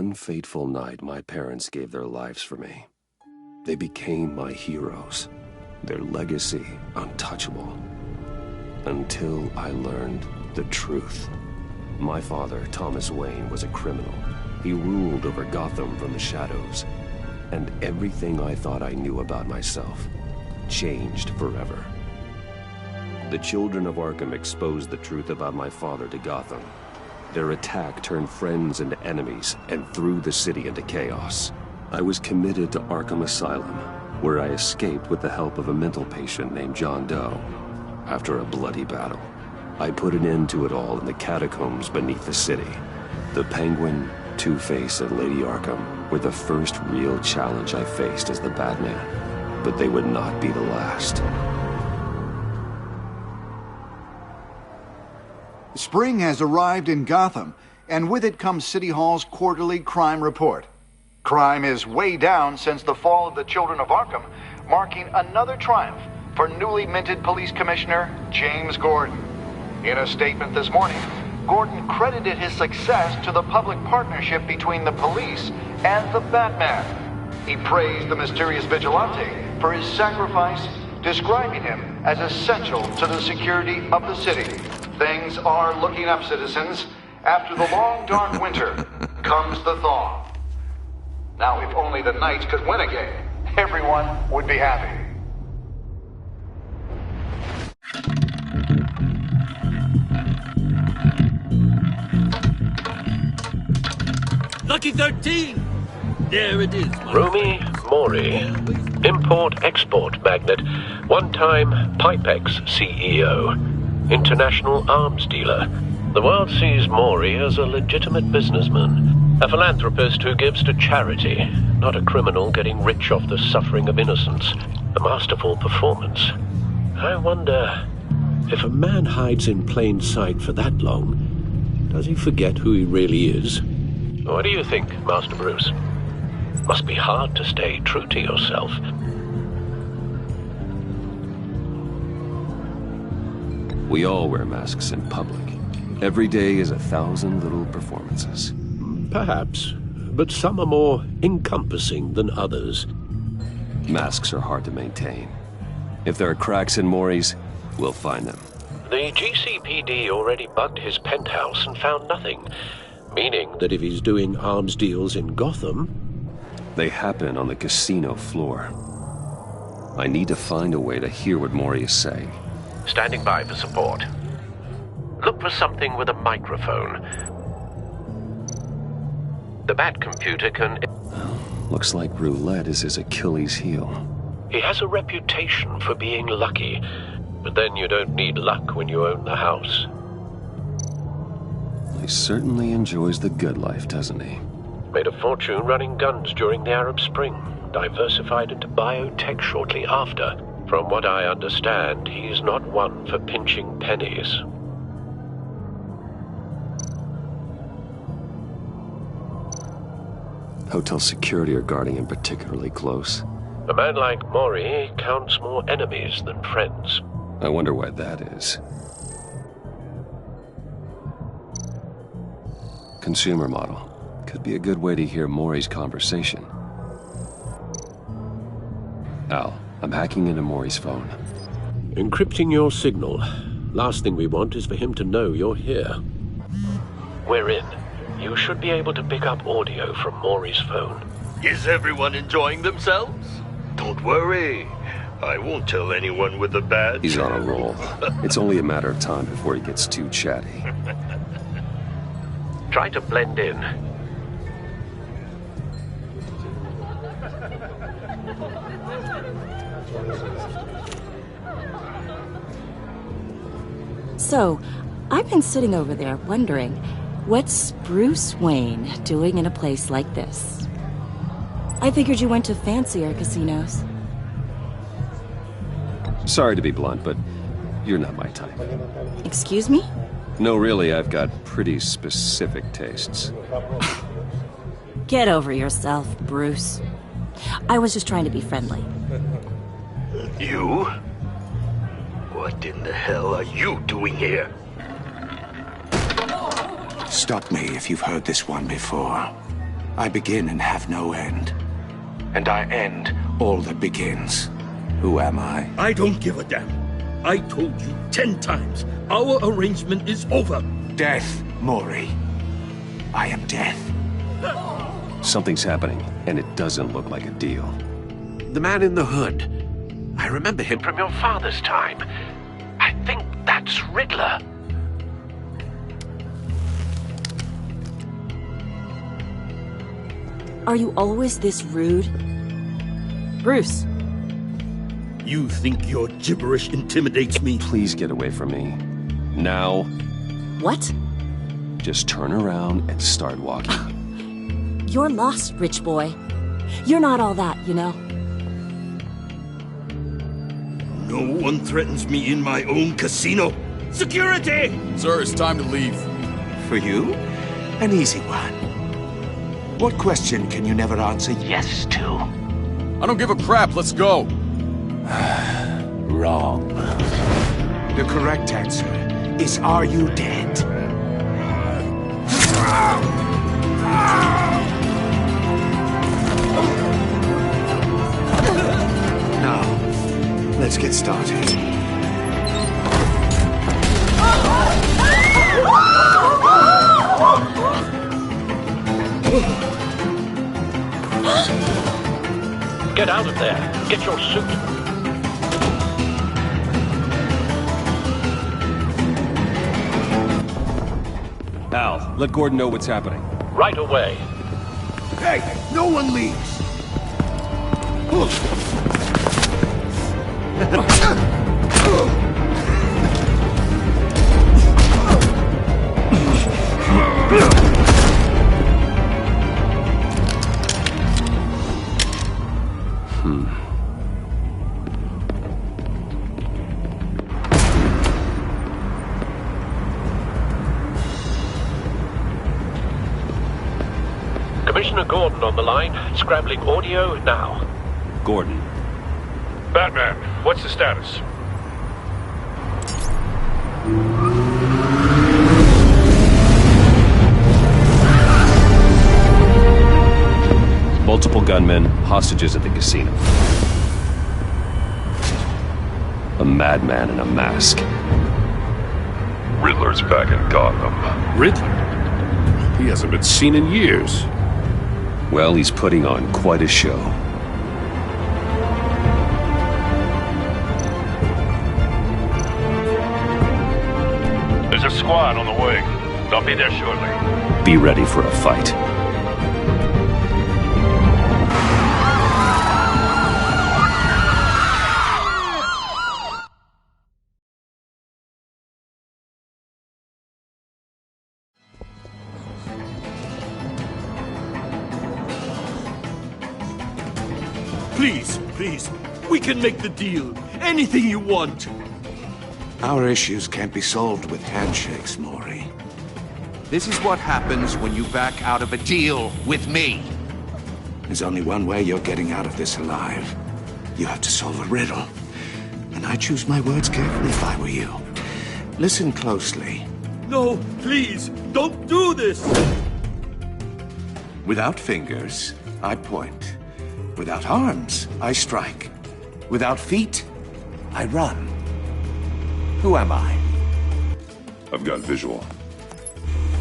one fateful night, my parents gave their lives for me. They became my heroes, their legacy untouchable. Until I learned the truth. My father, Thomas Wayne, was a criminal. He ruled over Gotham from the shadows. And everything I thought I knew about myself changed forever. The children of Arkham exposed the truth about my father to Gotham. Their attack turned friends into enemies and threw the city into chaos. I was committed to Arkham Asylum, where I escaped with the help of a mental patient named John Doe. After a bloody battle, I put an end to it all in the catacombs beneath the city. The Penguin, Two-Face, and Lady Arkham were the first real challenge I faced as the Batman, but they would not be the last. Spring has arrived in Gotham, and with it comes City Hall's quarterly crime report. Crime is way down since the fall of the Children of Arkham, marking another triumph for newly minted Police Commissioner James Gordon. In a statement this morning, Gordon credited his success to the public partnership between the police and the Batman. He praised the mysterious vigilante for his sacrifice, describing him as essential to the security of the city. Things are looking up, citizens. After the long, dark winter comes the thaw. Now, if only the Knights could win again, everyone would be happy. Lucky 13! There it is. Rumi Mori, import-export magnate, one-time Pipex CEO, international arms dealer. The world sees Mori as a legitimate businessman, a philanthropist who gives to charity, not a criminal getting rich off the suffering of innocence. A masterful performance. I wonder, if a man hides in plain sight for that long, does he forget who he really is? What do you think, Master Bruce? Must be hard to stay true to yourself. We all wear masks in public. Every day is 1,000 little performances. Perhaps, but some are more encompassing than others. Masks are hard to maintain. If there are cracks in Mori's, we'll find them. The GCPD already bugged his penthouse and found nothing, meaning that if he's doing arms deals in Gotham... They happen on the casino floor. I need to find a way to hear what Mori is saying. Standing by for support. Look for something with a microphone. The Bat computer can... Looks like roulette is his Achilles heel. He has a reputation for being lucky, but then you don't need luck when you own the house. He certainly enjoys the good life, doesn't he? Made a fortune running guns during the Arab Spring, diversified into biotech shortly after. From what I understand, he's not one for pinching pennies. Hotel security are guarding him particularly close. A man like Mori counts more enemies than friends. I wonder why that is. Consumer model. Could be a good way to hear Mori's conversation. Al, I'm hacking into Mori's phone. Encrypting your signal. Last thing we want is for him to know you're here. We're in. You should be able to pick up audio from Mori's phone. Is everyone enjoying themselves? Don't worry. I won't tell anyone with the badge. He's on a roll. It's only a matter of time before he gets too chatty. Try to blend in. So, I've been sitting over there wondering, what's Bruce Wayne doing in a place like this? I figured you went to fancier casinos. Sorry to be blunt, but you're not my type. Excuse me? No, really, I've got pretty specific tastes. Get over yourself, Bruce. I was just trying to be friendly. You? What in the hell are you doing here? Stop me if you've heard this one before. I begin and have no end. And I end all that begins. Who am I? I don't give a damn. I told you 10 times. Our arrangement is over. Death, Mori. I am death. Something's happening, and it doesn't look like a deal. The man in the hood. I remember him from your father's time. I think that's Riddler. Are you always this rude? Bruce. You think your gibberish intimidates me? Please get away from me. Now. What? Just turn around and start walking. You're lost, rich boy. You're not all that, you know? No one threatens me in my own casino. Security! Sir, it's time to leave. For you? An easy one. What question can you never answer yes to? I don't give a crap, let's go. Wrong. The correct answer is, are you dead? Now, let's get started. Get out of there. Get your suit. Al, let Gordon know what's happening. Right away. Hey, no one leaves. Commissioner Gordon on the line. Scrambling audio now. Gordon. Batman, what's the status? Multiple gunmen, hostages at the casino. A madman in a mask. Riddler's back in Gotham. Riddler? He hasn't been seen in years. Well, he's putting on quite a show. There's a squad on the way. They'll be there shortly. Be ready for a fight. Please, please. We can make the deal. Anything you want. Our issues can't be solved with handshakes, Mori. This is what happens when you back out of a deal with me. There's only one way you're getting out of this alive. You have to solve a riddle. And I choose my words carefully if I were you. Listen closely. No, please, don't do this. Without fingers, I point. Without arms, I strike. Without feet, I run. Who am I? I've got visual.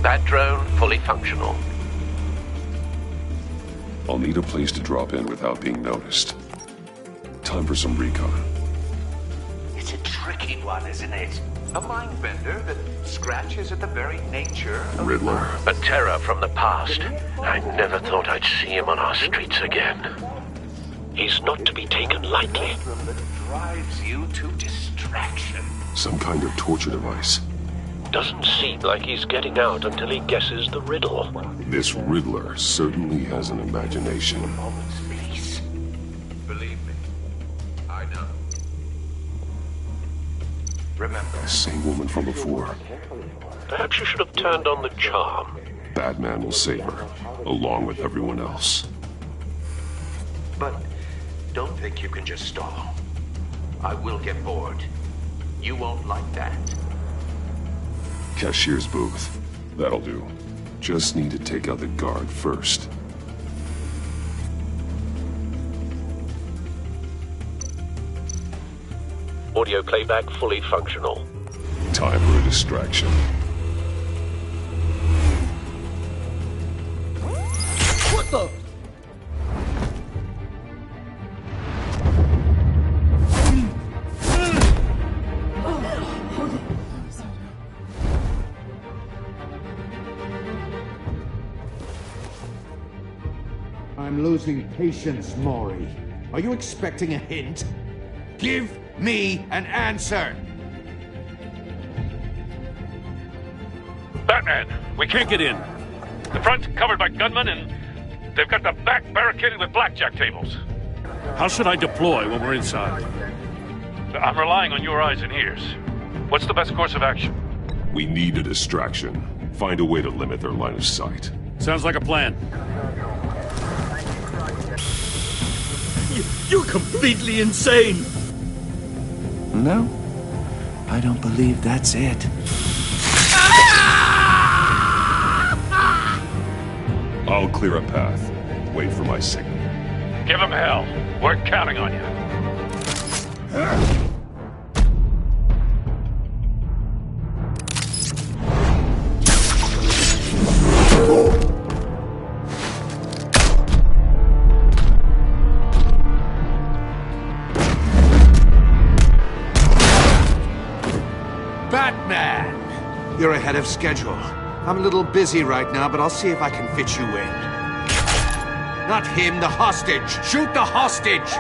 That drone fully functional. I'll need a place to drop in without being noticed. Time for some recon. It's a tricky one, isn't it? A mind bender that scratches at the very nature of Riddler. A terror from the past. I never thought I'd see him on our streets again. He's not to be taken lightly. that drives you to distraction. Some kind of torture device. Doesn't seem like he's getting out until he guesses the riddle. This Riddler certainly has an imagination. Please. Believe me, I know. Remember. The same woman from before. Perhaps you should have turned on the charm. Batman will save her, along with everyone else. But don't think you can just stall. I will get bored. You won't like that. Cashier's booth. That'll do. Just need to take out the guard first. Audio playback fully functional. Time for a distraction. What the? I'm losing patience, Maury. Are you expecting a hint? Give me an answer! Batman, we can't get in. The front's covered by gunmen, and they've got the back barricaded with blackjack tables. How should I deploy when we're inside? I'm relying on your eyes and ears. What's the best course of action? We need a distraction. Find a way to limit their line of sight. Sounds like a plan. You're completely insane! No, I don't believe that's it. I'll clear a path. Wait for my signal. Give them hell. We're counting on you. Batman! You're ahead of schedule. I'm a little busy right now, but I'll see if I can fit you in. Not him, the hostage! Shoot the hostage!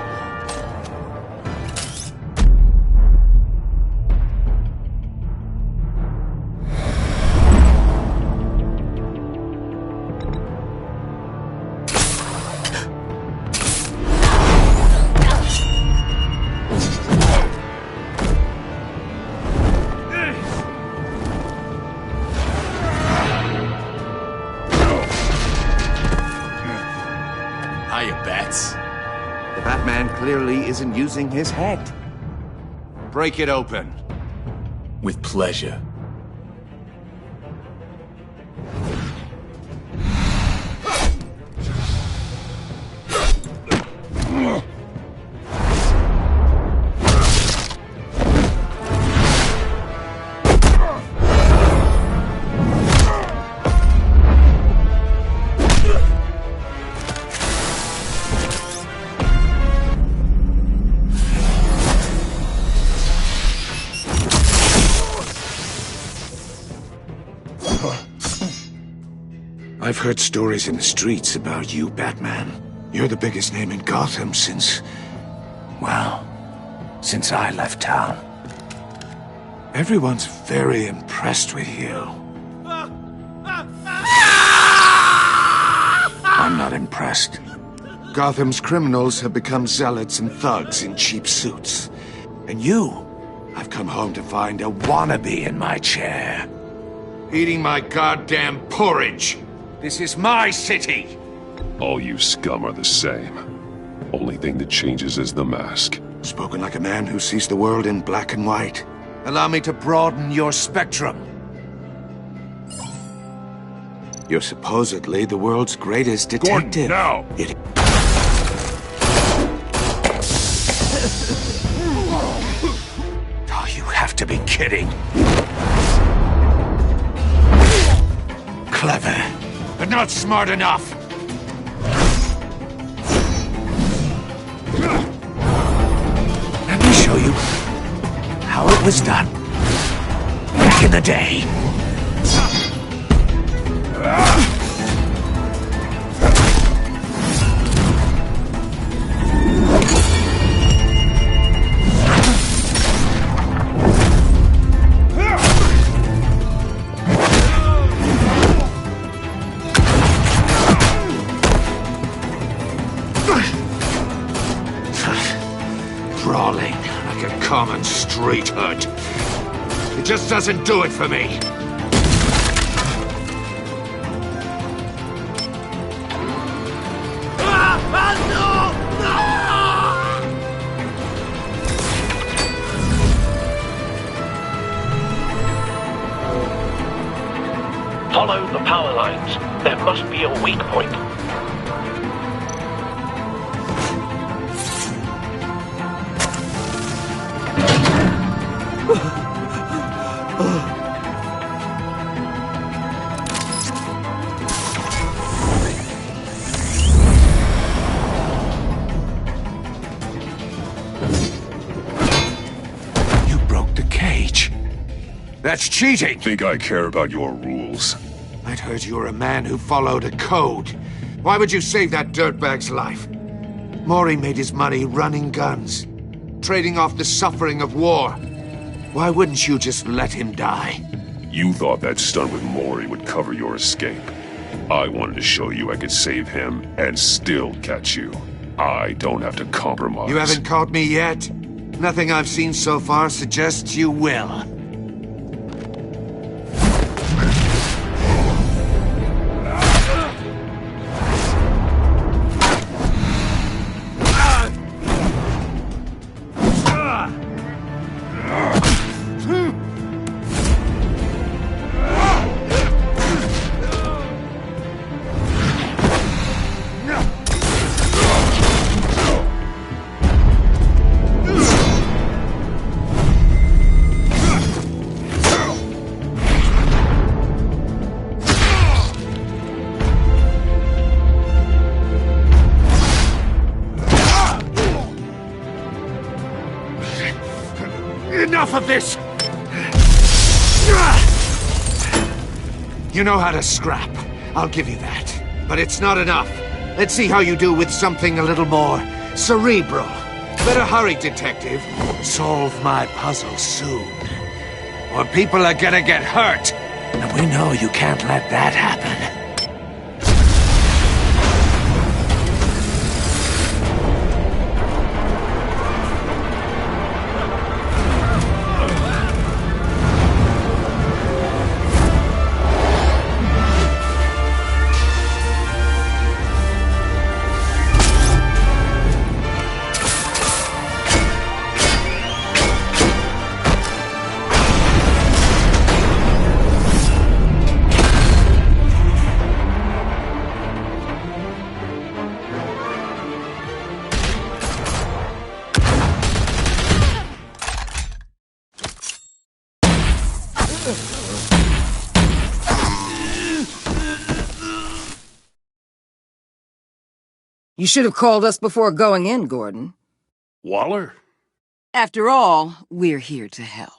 The Batman clearly isn't using his head. Break it open. With pleasure. I've heard stories in the streets about you, Batman. You're the biggest name in Gotham since I left town. Everyone's very impressed with you. I'm not impressed. Gotham's criminals have become zealots and thugs in cheap suits. And you, I've come home to find a wannabe in my chair. Eating my goddamn porridge. This is my city! All you scum are the same. Only thing that changes is the mask. Spoken like a man who sees the world in black and white. Allow me to broaden your spectrum. You're supposedly the world's greatest detective. Gordon, now! Oh, you have to be kidding. Clever, but not smart enough. Let me show you how it was done back in the day. Brawling like a common street hood. It just doesn't do it for me. Follow the power lines. There must be a weak point. You broke the cage. That's cheating! Think I care about your rules? I'd heard you were a man who followed a code. Why would you save that dirtbag's life? Maury made his money running guns, trading off the suffering of war. Why wouldn't you just let him die? You thought that stunt with Maury would cover your escape. I wanted to show you I could save him and still catch you. I don't have to compromise. You haven't caught me yet? Nothing I've seen so far suggests you will. Enough of this! You know how to scrap. I'll give you that. But it's not enough. Let's see how you do with something a little more cerebral. Better hurry, detective. Solve my puzzle soon. Or people are gonna get hurt. And we know you can't let that happen. You should have called us before going in, Gordon. Waller? After all, we're here to help.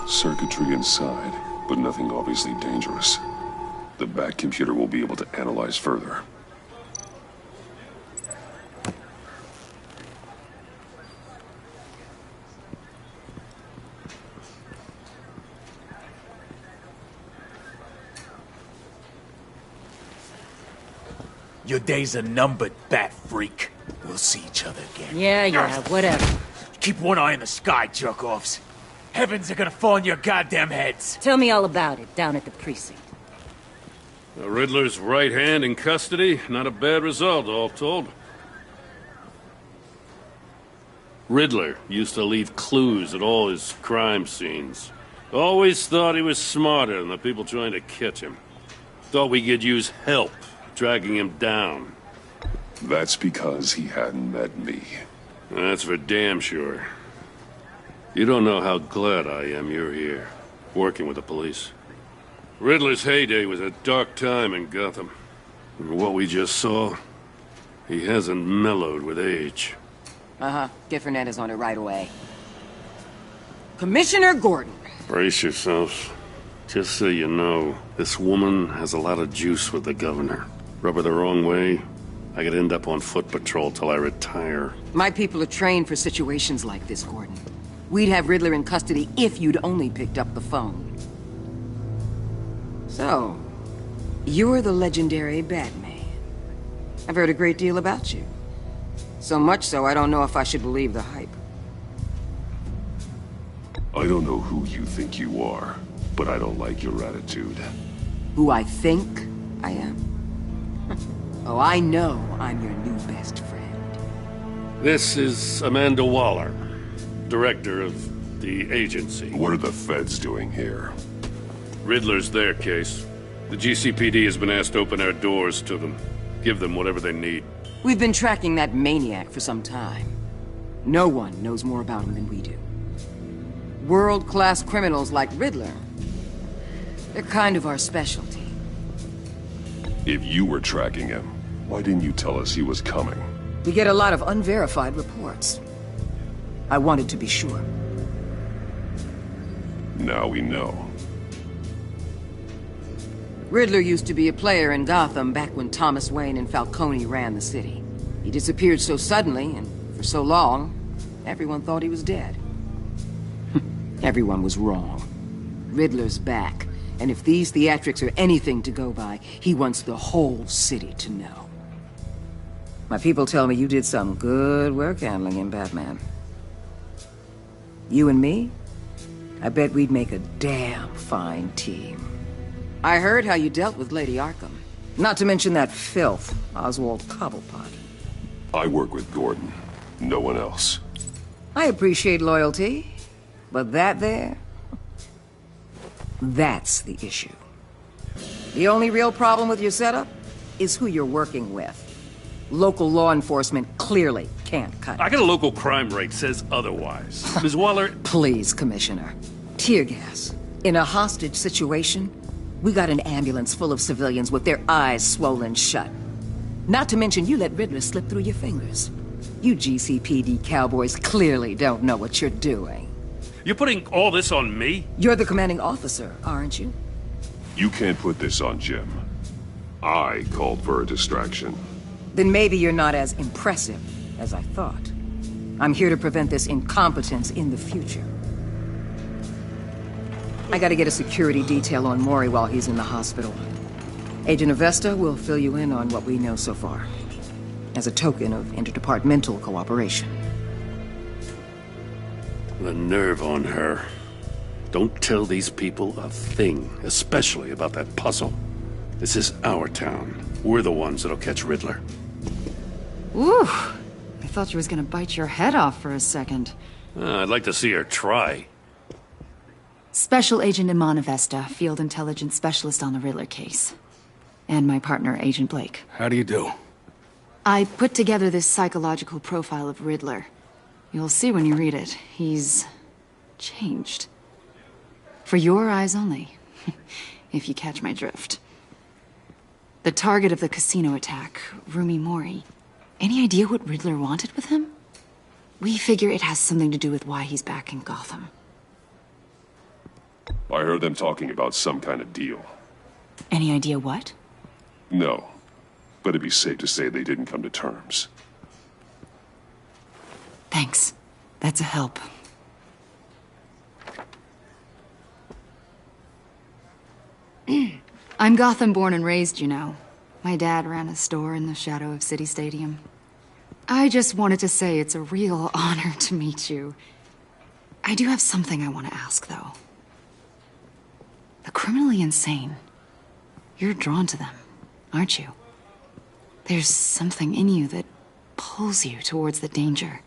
Circuitry inside, but nothing obviously dangerous. The back computer will be able to analyze further. Your days are numbered, bat freak. We'll see each other again. Yeah, whatever. Keep one eye in the sky, jerk-offs. Heavens are gonna fall on your goddamn heads. Tell me all about it down at the precinct. The Riddler's right hand in custody. Not a bad result, all told. Riddler used to leave clues at all his crime scenes. Always thought he was smarter than the people trying to catch him. Thought we could use help tracking him down. That's because he hadn't met me. That's for damn sure. You don't know how glad I am you're here, working with the police. Riddler's heyday was a dark time in Gotham. And what we just saw, he hasn't mellowed with age. Uh-huh. Get Fernandez on it right away. Commissioner Gordon. Brace yourselves. Just so you know, this woman has a lot of juice with the governor. Rub her the wrong way, I could end up on foot patrol till I retire. My people are trained for situations like this, Gordon. We'd have Riddler in custody if you'd only picked up the phone. So, you're the legendary Batman. I've heard a great deal about you. So much so, I don't know if I should believe the hype. I don't know who you think you are, but I don't like your attitude. Who I think I am? Oh, I know I'm your new best friend. This is Amanda Waller, director of the agency. What are the feds doing here? Riddler's their case. The GCPD has been asked to open our doors to them. Give them whatever they need. We've been tracking that maniac for some time. No one knows more about him than we do. World-class criminals like Riddler. They're kind of our specialty. If you were tracking him, why didn't you tell us he was coming? We get a lot of unverified reports. I wanted to be sure. Now we know. Riddler used to be a player in Gotham back when Thomas Wayne and Falcone ran the city. He disappeared so suddenly and for so long, everyone thought he was dead. Everyone was wrong. Riddler's back, and if these theatrics are anything to go by, he wants the whole city to know. My people tell me you did some good work handling him, Batman. You and me? I bet we'd make a damn fine team. I heard how you dealt with Lady Arkham. Not to mention that filth, Oswald Cobblepot. I work with Gordon. No one else. I appreciate loyalty, but that there... that's the issue. The only real problem with your setup is who you're working with. Local law enforcement clearly can't cut it. I got a local crime rate says otherwise. Ms. Waller... Please, Commissioner. Tear gas. In a hostage situation, we got an ambulance full of civilians with their eyes swollen shut. Not to mention you let Riddler slip through your fingers. You GCPD cowboys clearly don't know what you're doing. You're putting all this on me? You're the commanding officer, aren't you? You can't put this on Jim. I called for a distraction. Then maybe you're not as impressive as I thought. I'm here to prevent this incompetence in the future. I gotta get a security detail on Mori while he's in the hospital. Agent Avesta will fill you in on what we know so far, as a token of interdepartmental cooperation. The nerve on her. Don't tell these people a thing, especially about that puzzle. This is our town. We're the ones that'll catch Riddler. Ooh, I thought she was gonna bite your head off for a second. I'd like to see her try. Special Agent Iman Avesta, Field Intelligence Specialist on the Riddler case. And my partner, Agent Blake. How do you do? I put together this psychological profile of Riddler. You'll see when you read it. He's... changed. For your eyes only, if you catch my drift. The target of the casino attack, Rumi Mori. Any idea what Riddler wanted with him? We figure it has something to do with why he's back in Gotham. I heard them talking about some kind of deal. Any idea what? No, but it'd be safe to say they didn't come to terms. Thanks. That's a help. I'm Gotham born and raised, you know. My dad ran a store in the shadow of City Stadium. I just wanted to say it's a real honor to meet you. I do have something I want to ask, though. The criminally insane. You're drawn to them, aren't you? There's something in you that pulls you towards the danger.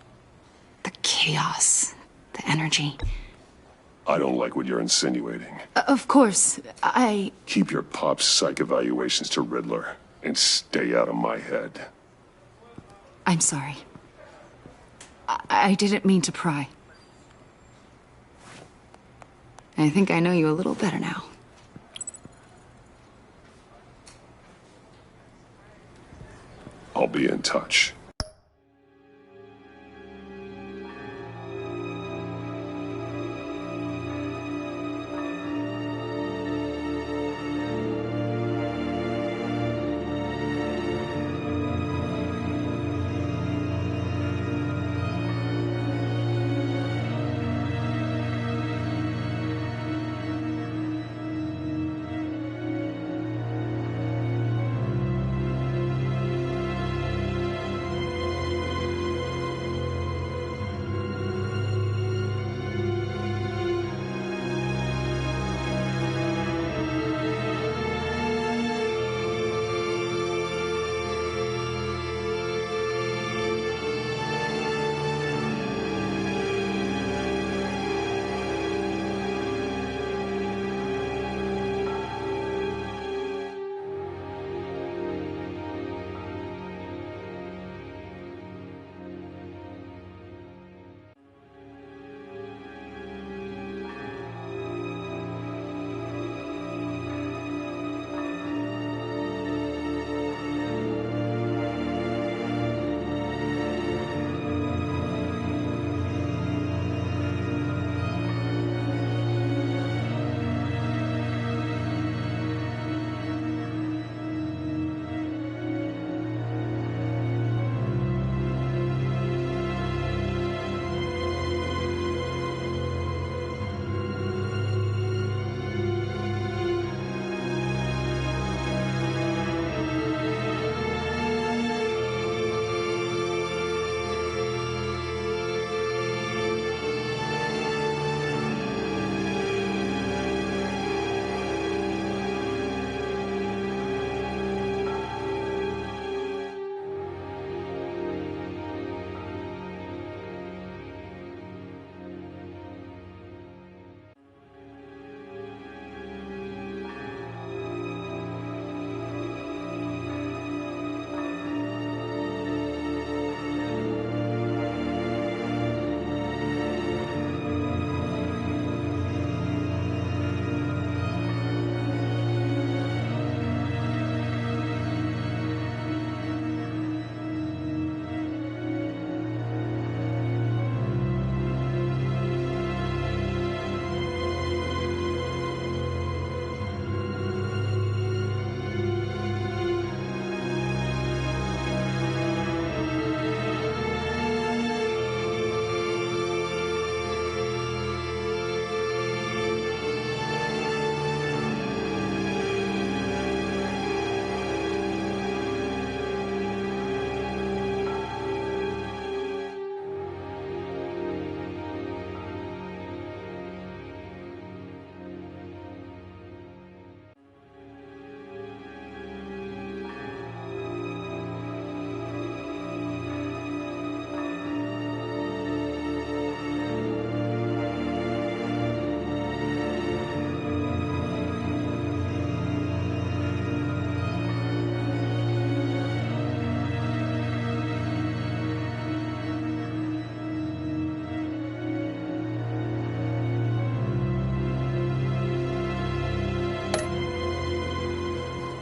The chaos, the energy. I don't like what you're insinuating. Of course, I... Keep your pop psych evaluations to Riddler, and stay out of my head. I'm sorry. I didn't mean to pry. I think I know you a little better now. I'll be in touch.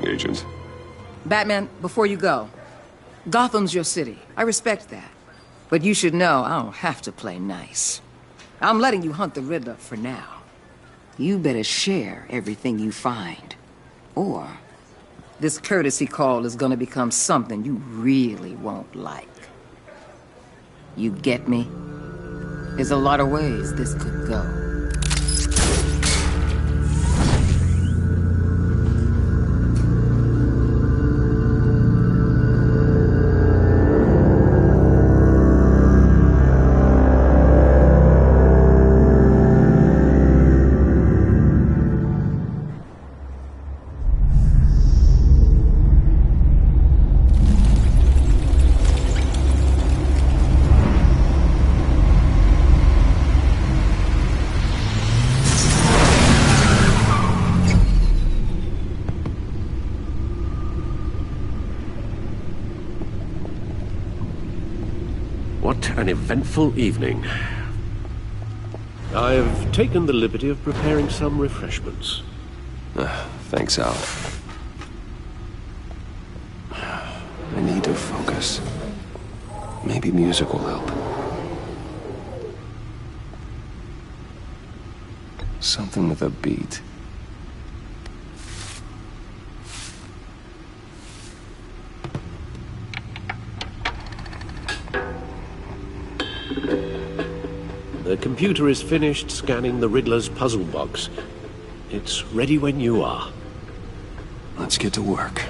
Agent. Batman, before you go, Gotham's your city. I respect that. But you should know I don't have to play nice. I'm letting you hunt the Riddler for now. You better share everything you find. Or this courtesy call is gonna become something you really won't like. You get me? There's a lot of ways this could go. What an eventful evening. I've taken the liberty of preparing some refreshments. Thanks, Al. I need to focus. Maybe music will help. Something with a beat. The computer is finished scanning the Riddler's puzzle box. It's ready when you are. Let's get to work.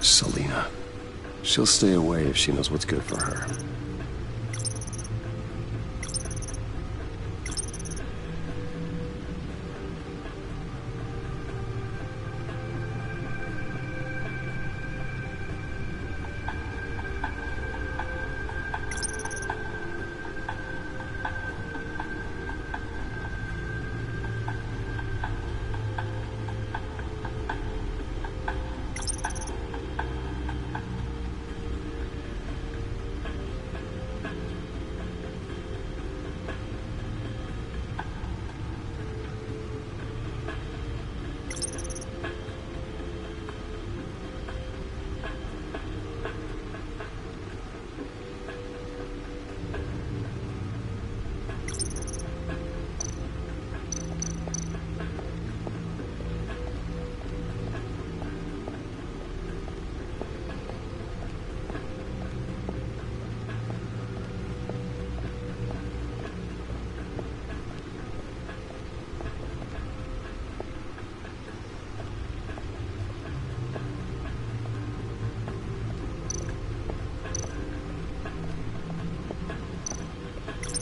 Selina. She'll stay away if she knows what's good for her.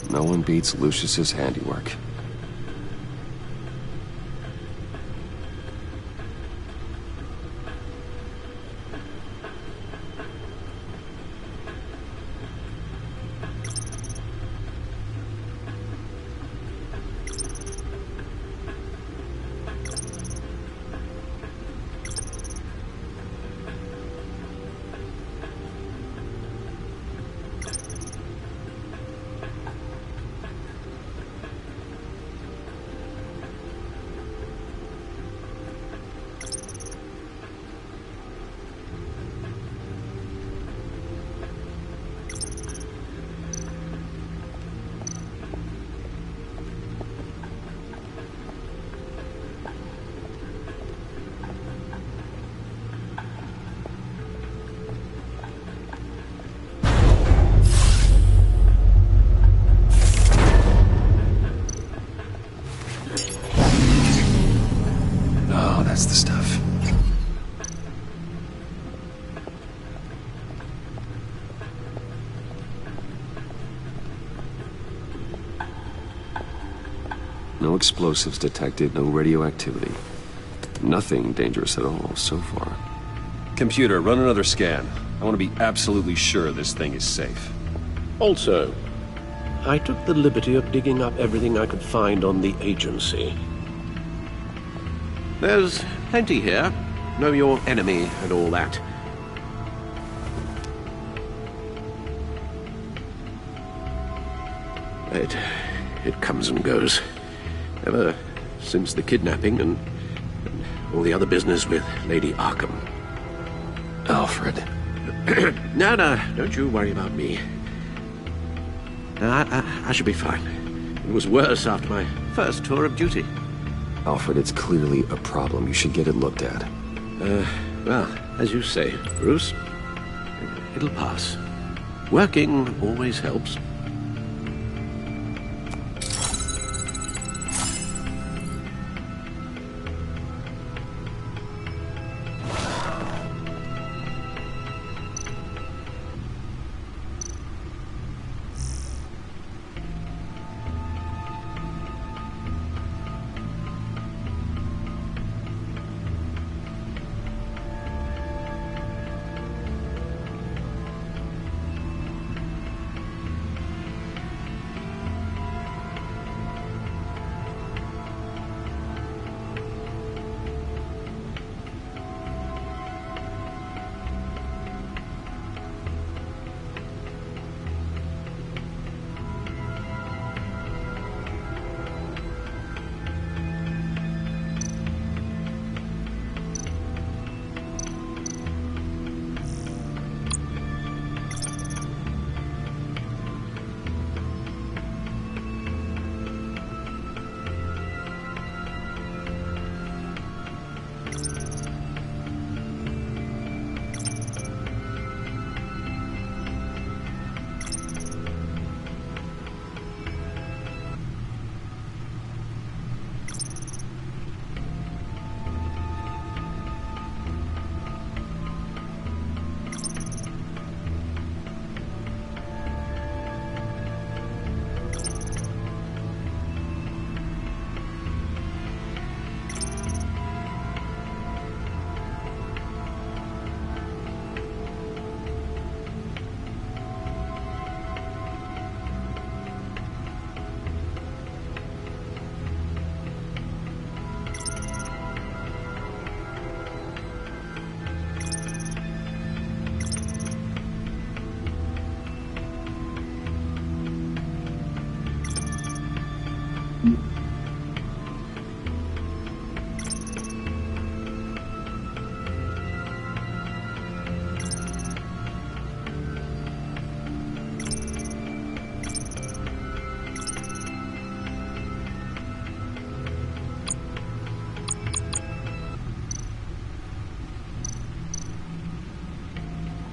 No one beats Lucius's handiwork. That's the stuff. No explosives detected, no radioactivity. Nothing dangerous at all so far. Computer, run another scan. I want to be absolutely sure this thing is safe. Also, I took the liberty of digging up everything I could find on the agency. There's plenty here. Know your enemy and all that. it comes and goes. Ever since the kidnapping and all the other business with Lady Arkham. Alfred. No, don't you worry about me. No, I should be fine. It was worse after my first tour of duty. Alfred, it's clearly a problem. You should get it looked at. Well, as you say, Bruce, it'll pass. Working always helps.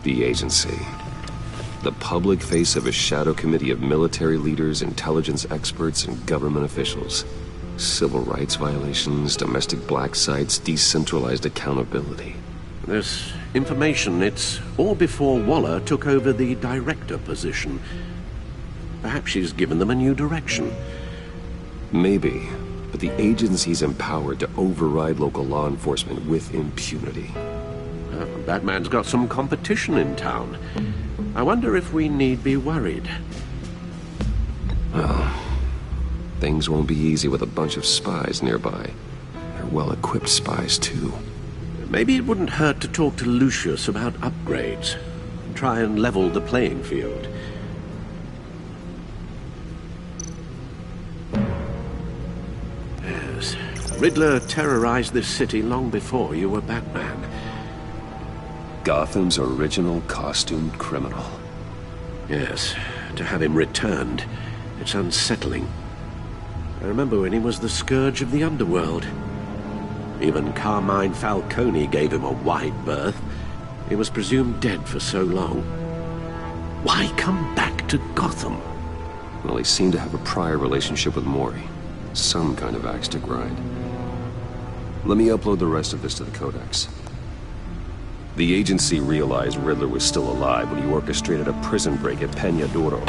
The agency. The public face of a shadow committee of military leaders, intelligence experts, and government officials. Civil rights violations, domestic black sites, decentralized accountability. This information, it's all before Waller took over the director position. Perhaps she's given them a new direction. Maybe, but the agency's empowered to override local law enforcement with impunity. Batman's got some competition in town. I wonder if we need be worried. Well, things won't be easy with a bunch of spies nearby. They're well-equipped spies, too. Maybe it wouldn't hurt to talk to Lucius about upgrades. Try and level the playing field. Yes, Riddler terrorized this city long before you were Batman. Gotham's original costumed criminal. Yes, to have him returned, it's unsettling. I remember when he was the scourge of the underworld. Even Carmine Falcone gave him a wide berth. He was presumed dead for so long. Why come back to Gotham? Well, he seemed to have a prior relationship with Mori. Some kind of axe to grind. Let me upload the rest of this to the Codex. The agency realized Riddler was still alive when he orchestrated a prison break at Peña Duro.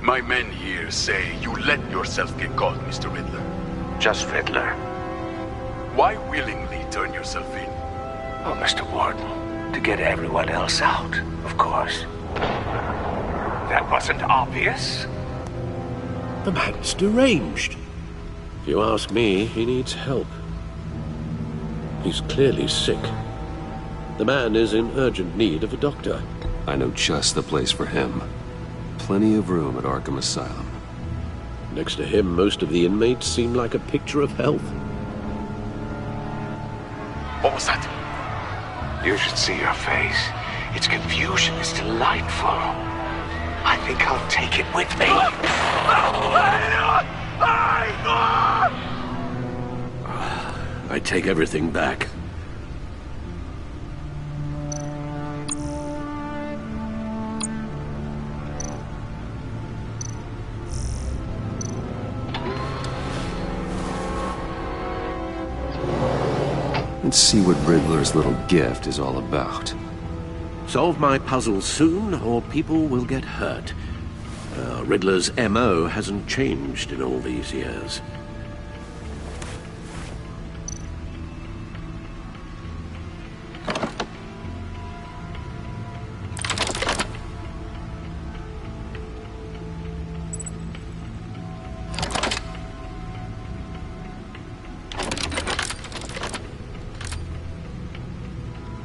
My men here say you let yourself get caught, Mr. Riddler. Just Riddler. Why willingly turn yourself in? Oh, Mr. Warden, to get everyone else out, of course. That wasn't obvious. The man's deranged. If you ask me, he needs help. He's clearly sick. The man is in urgent need of a doctor. I know just the place for him. Plenty of room at Arkham Asylum. Next to him, most of the inmates seem like a picture of health. What was that? You should see your face. Its confusion is delightful. I think I'll take it with me. I take everything back. Let's see what Riddler's little gift is all about. Solve my puzzle soon, or people will get hurt. Riddler's M.O. hasn't changed in all these years.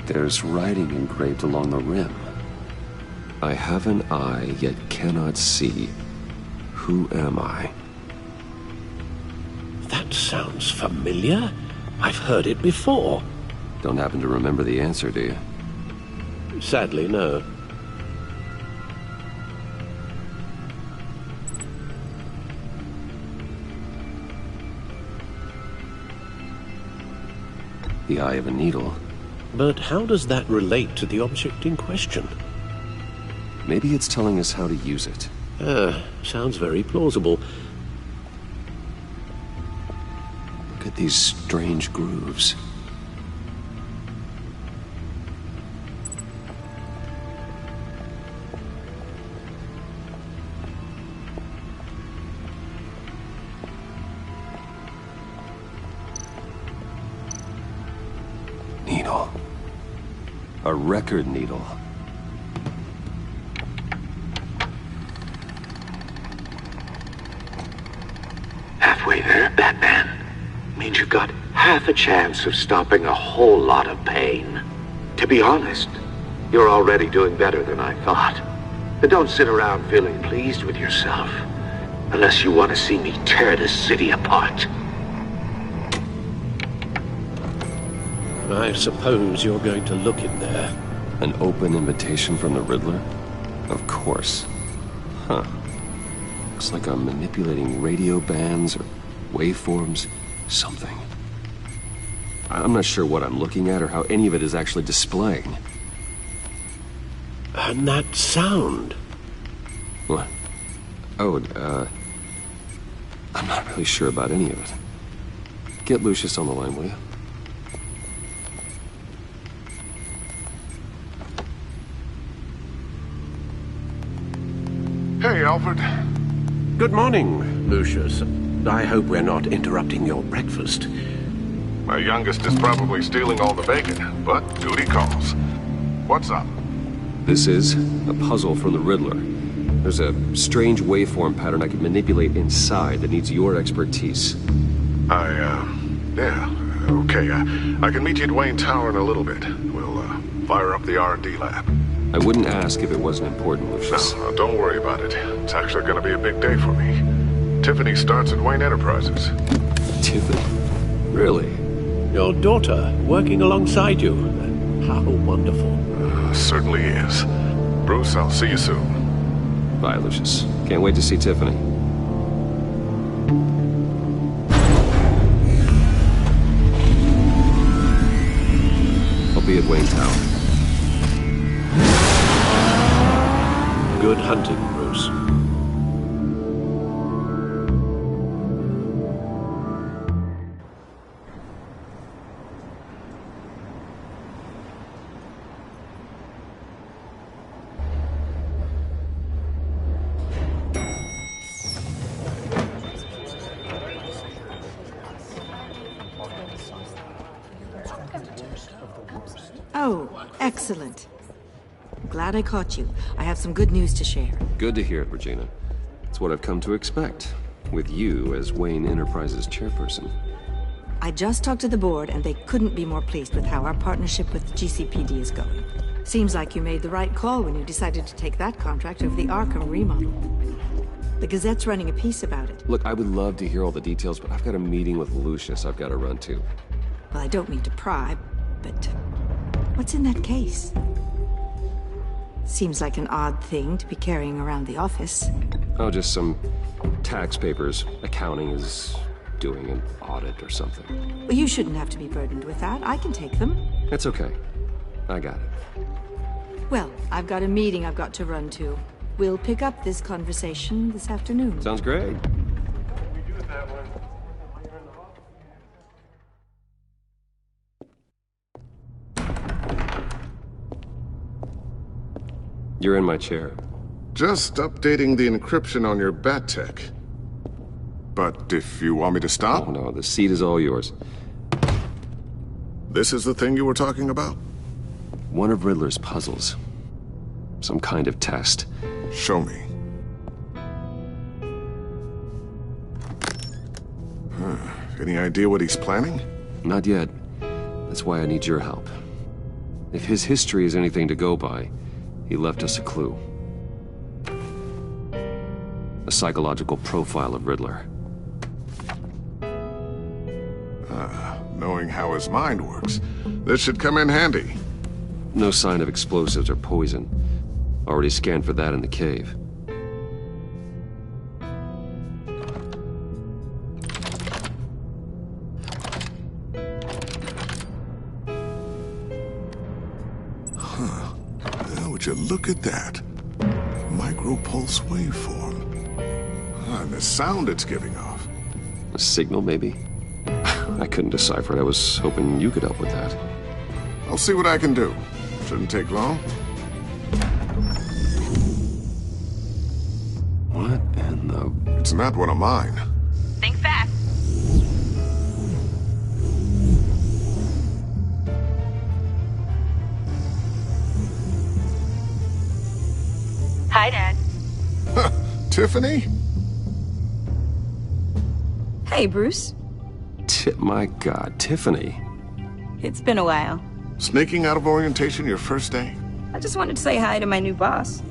There's writing engraved along the rim. I have an eye, yet cannot see. Who am I? That sounds familiar. I've heard it before. Don't happen to remember the answer, do you? Sadly, no. The eye of a needle. But how does that relate to the object in question? Maybe it's telling us how to use it. Sounds very plausible. Look at these strange grooves. Needle. A record needle. Halfway there, Batman. Means you've got half a chance of stopping a whole lot of pain. To be honest, you're already doing better than I thought. But don't sit around feeling pleased with yourself. Unless you want to see me tear this city apart. I suppose you're going to look in there. An open invitation from the Riddler? Of course. Huh. Looks like I'm manipulating radio bands or waveforms. Something. I'm not sure what I'm looking at or how any of it is actually displaying. And that sound. What? Oh, I'm not really sure about any of it. Get Lucius on the line, will you? Hey, Alfred. Good morning, Lucius. I hope we're not interrupting your breakfast. My youngest is probably stealing all the bacon, but duty calls. What's up? This is a puzzle from the Riddler. There's a strange waveform pattern I can manipulate inside that needs your expertise. Yeah, okay. I can meet you at Wayne Tower in a little bit. We'll, fire up the R&D lab. I wouldn't ask if it wasn't important, Lucius. No, don't worry about it. It's actually gonna be a big day for me. Tiffany starts at Wayne Enterprises. Tiffany? Really? Your daughter, working alongside you. How wonderful. Certainly is. Bruce, I'll see you soon. Bye, Lucius. Can't wait to see Tiffany. I'll be at Wayne Tower. Good hunting, Bruce. Oh, excellent. Glad I caught you. I have some good news to share. Good to hear it, Regina. It's what I've come to expect, with you as Wayne Enterprises chairperson. I just talked to the board, and they couldn't be more pleased with how our partnership with GCPD is going. Seems like you made the right call when you decided to take that contract over the Arkham remodel. The Gazette's running a piece about it. Look, I would love to hear all the details, but I've got a meeting with Lucius I've got to run to. Well, I don't mean to pry, but what's in that case? Seems like an odd thing to be carrying around the office. Oh, just some tax papers. Accounting is doing an audit or something. Well, you shouldn't have to be burdened with that. I can take them. It's okay. I got it. Well, I've got a meeting I've got to run to. We'll pick up this conversation this afternoon. Sounds great. You're in my chair. Just updating the encryption on your bat tech. But if you want me to stop... Oh, no, the seat is all yours. This is the thing you were talking about? One of Riddler's puzzles. Some kind of test. Show me. Any idea what he's planning? Not yet. That's why I need your help. If his history is anything to go by, he left us a clue. A psychological profile of Riddler. Knowing how his mind works, this should come in handy. No sign of explosives or poison. Already scanned for that in the cave. Would you look at that? Micro-pulse waveform. And the sound it's giving off. A signal, maybe? I couldn't decipher it. I was hoping you could help with that. I'll see what I can do. Shouldn't take long. What in the... It's not one of mine. Think fast. Hi, Dad. Tiffany? Hey, Bruce. My God, Tiffany. It's been a while. Sneaking out of orientation your first day? I just wanted to say hi to my new boss.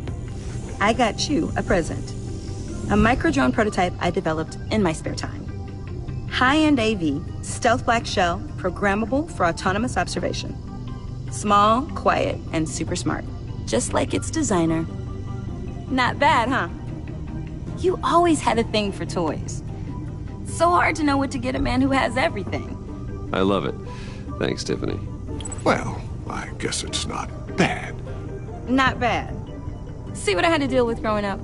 I got you a present. A micro-drone prototype I developed in my spare time. High-end AV, stealth black shell, programmable for autonomous observation. Small, quiet, and super smart. Just like its designer. Not bad, huh? You always had a thing for toys. So hard to know what to get a man who has everything. I love it. Thanks, Tiffany. Well, I guess it's not bad. Not bad. See what I had to deal with growing up?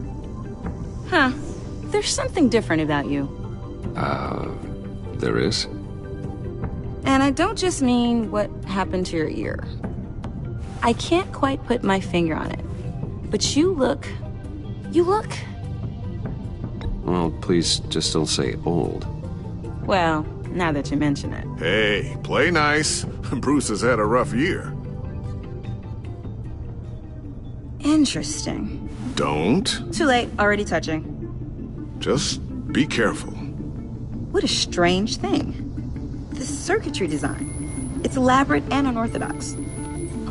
Huh. There's something different about you. There is? And I don't just mean what happened to your ear. I can't quite put my finger on it. But you look... Well, please just don't say old. Well, now that you mention it. Hey, play nice. Bruce has had a rough year. Interesting. Don't. Too late, already touching. Just be careful. What a strange thing. The circuitry design. It's elaborate and unorthodox.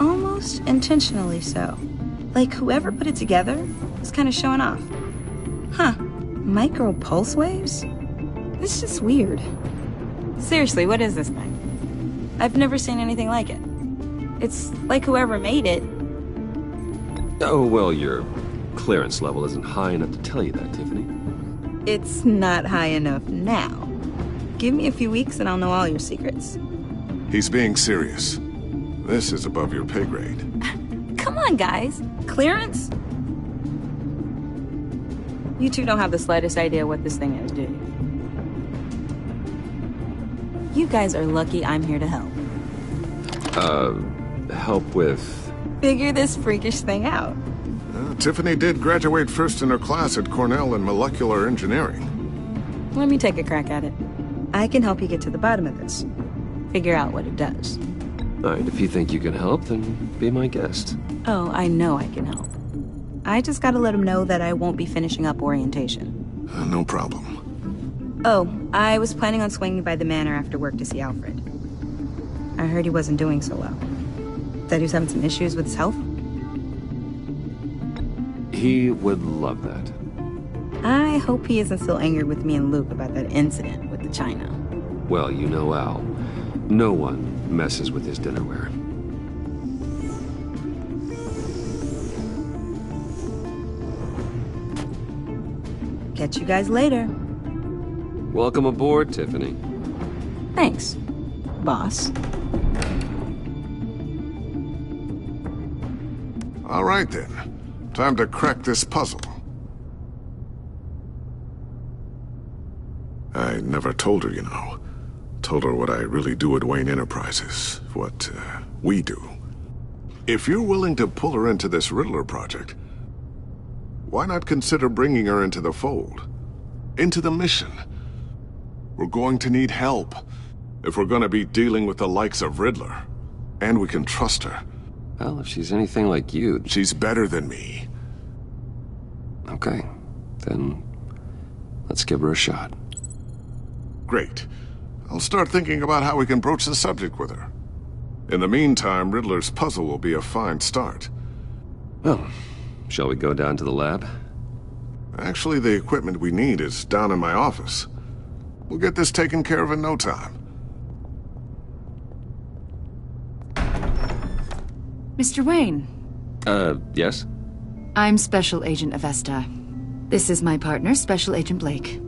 Almost intentionally so. Like whoever put it together was kind of showing off. Huh. Micro pulse waves? It's just weird. Seriously, what is this thing? I've never seen anything like it. It's like whoever made it. Oh, well, your clearance level isn't high enough to tell you that, Tiffany. It's not high enough now. Give me a few weeks and I'll know all your secrets. He's being serious. This is above your pay grade. Come on, guys. Clearance? You two don't have the slightest idea what this thing is, do you? You guys are lucky I'm here to help. Help with... Figure this freakish thing out. Tiffany did graduate first in her class at Cornell in molecular engineering. Let me take a crack at it. I can help you get to the bottom of this. Figure out what it does. All right, if you think you can help, then be my guest. Oh, I know I can help. I just gotta let him know that I won't be finishing up orientation. No problem. Oh, I was planning on swinging by the manor after work to see Alfred. I heard he wasn't doing so well. That he was having some issues with his health. He would love that. I hope he isn't still angry with me and Luke about that incident with the china. Well, you know Al. No one messes with his dinnerware. Catch you guys later. Welcome aboard, Tiffany. Thanks, boss. All right, then. Time to crack this puzzle. I never told her, you know. Told her what I really do at Wayne Enterprises. What, we do. If you're willing to pull her into this Riddler project, why not consider bringing her into the fold? Into the mission? We're going to need help if we're going to be dealing with the likes of Riddler. And we can trust her. Well, if she's anything like you... She's better than me. Okay. Then let's give her a shot. Great. I'll start thinking about how we can broach the subject with her. In the meantime, Riddler's puzzle will be a fine start. Well, shall we go down to the lab? Actually, the equipment we need is down in my office. We'll get this taken care of in no time. Mr. Wayne. Yes? I'm Special Agent Avesta. This is my partner, Special Agent Blake.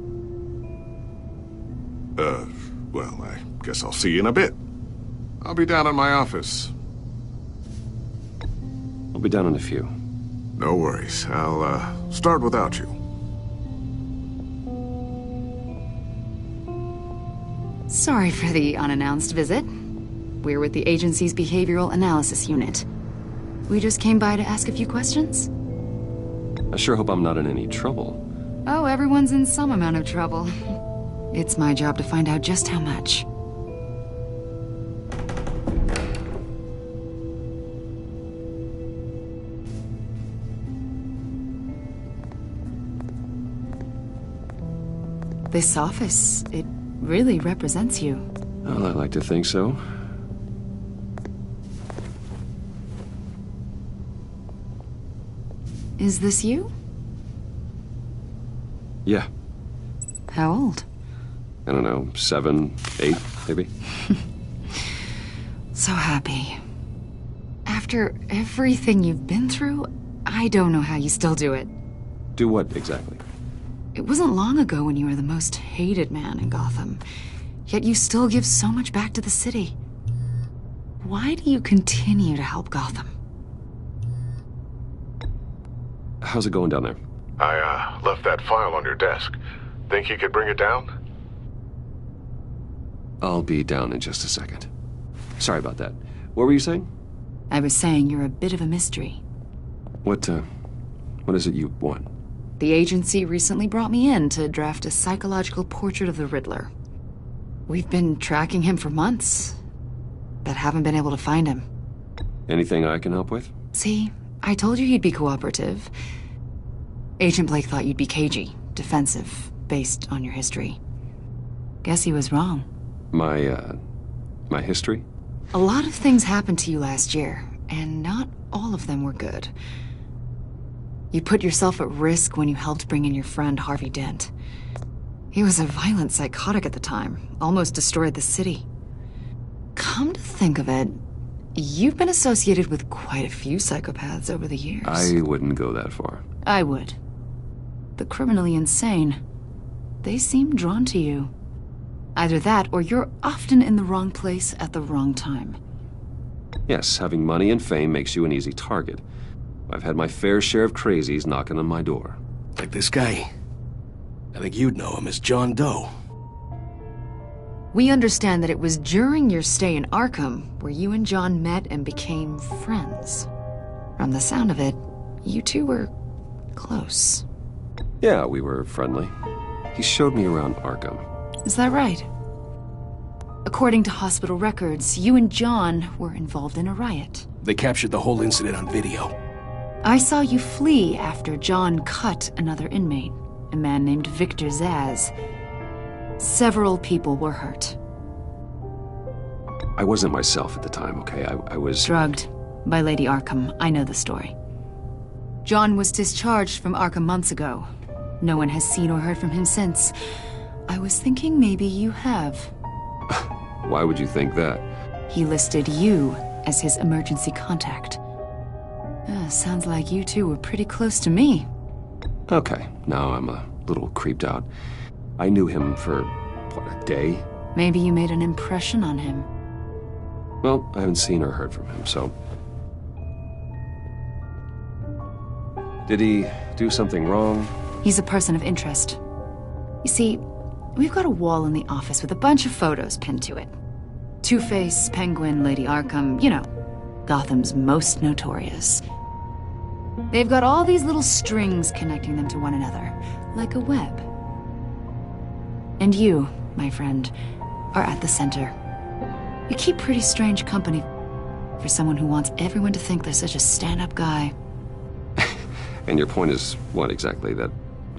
Well, I guess I'll see you in a bit. I'll be down in my office. I'll be down in a few. No worries. I'll, start without you. Sorry for the unannounced visit. We're with the agency's Behavioral Analysis Unit. We just came by to ask a few questions. I sure hope I'm not in any trouble. Oh, everyone's in some amount of trouble. It's my job to find out just how much. This office, it really represents you. Well, I like to think so. Is this you? Yeah. How old? I don't know, 7, 8, maybe? So happy. After everything you've been through, I don't know how you still do it. Do what, exactly? It wasn't long ago when you were the most hated man in Gotham. Yet you still give so much back to the city. Why do you continue to help Gotham? How's it going down there? I, left that file on your desk. Think you could bring it down? I'll be down in just a second. Sorry about that. What were you saying? I was saying you're a bit of a mystery. What is it you want? The agency recently brought me in to draft a psychological portrait of the Riddler. We've been tracking him for months, but haven't been able to find him. Anything I can help with? See, I told you he'd be cooperative. Agent Blake thought you'd be cagey, defensive, based on your history. Guess he was wrong. My history? A lot of things happened to you last year, and not all of them were good. You put yourself at risk when you helped bring in your friend Harvey Dent. He was a violent psychotic at the time, almost destroyed the city. Come to think of it, you've been associated with quite a few psychopaths over the years. I wouldn't go that far. I would. The criminally insane. They seem drawn to you. Either that, or you're often in the wrong place at the wrong time. Yes, having money and fame makes you an easy target. I've had my fair share of crazies knocking on my door. Like this guy. I think you'd know him as John Doe. We understand that it was during your stay in Arkham where you and John met and became friends. From the sound of it, you two were close. Yeah, we were friendly. He showed me around Arkham. Is that right? According to hospital records, you and John were involved in a riot. They captured the whole incident on video. I saw you flee after John cut another inmate, a man named Victor Zaz. Several people were hurt. I wasn't myself at the time, okay? I was... drugged by Lady Arkham. I know the story. John was discharged from Arkham months ago. No one has seen or heard from him since. I was thinking maybe you have. Why would you think that? He listed you as his emergency contact. Sounds like you two were pretty close to me. Okay, now I'm a little creeped out. I knew him for, what, a day? Maybe you made an impression on him. Well, I haven't seen or heard from him, so... Did he do something wrong? He's a person of interest. You see, we've got a wall in the office with a bunch of photos pinned to it. Two-Face, Penguin, Lady Arkham, you know, Gotham's most notorious. They've got all these little strings connecting them to one another, like a web. And you, my friend, are at the center. You keep pretty strange company for someone who wants everyone to think they're such a stand-up guy. And your point is what exactly? That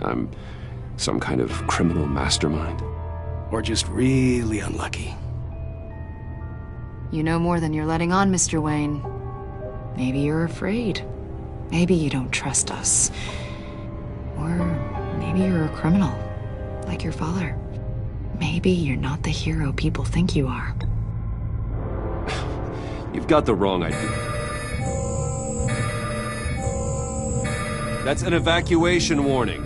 I'm some kind of criminal mastermind? Or just really unlucky? You know more than you're letting on, Mr. Wayne. Maybe you're afraid. Maybe you don't trust us. Or maybe you're a criminal, like your father. Maybe you're not the hero people think you are. You've got the wrong idea. That's an evacuation warning.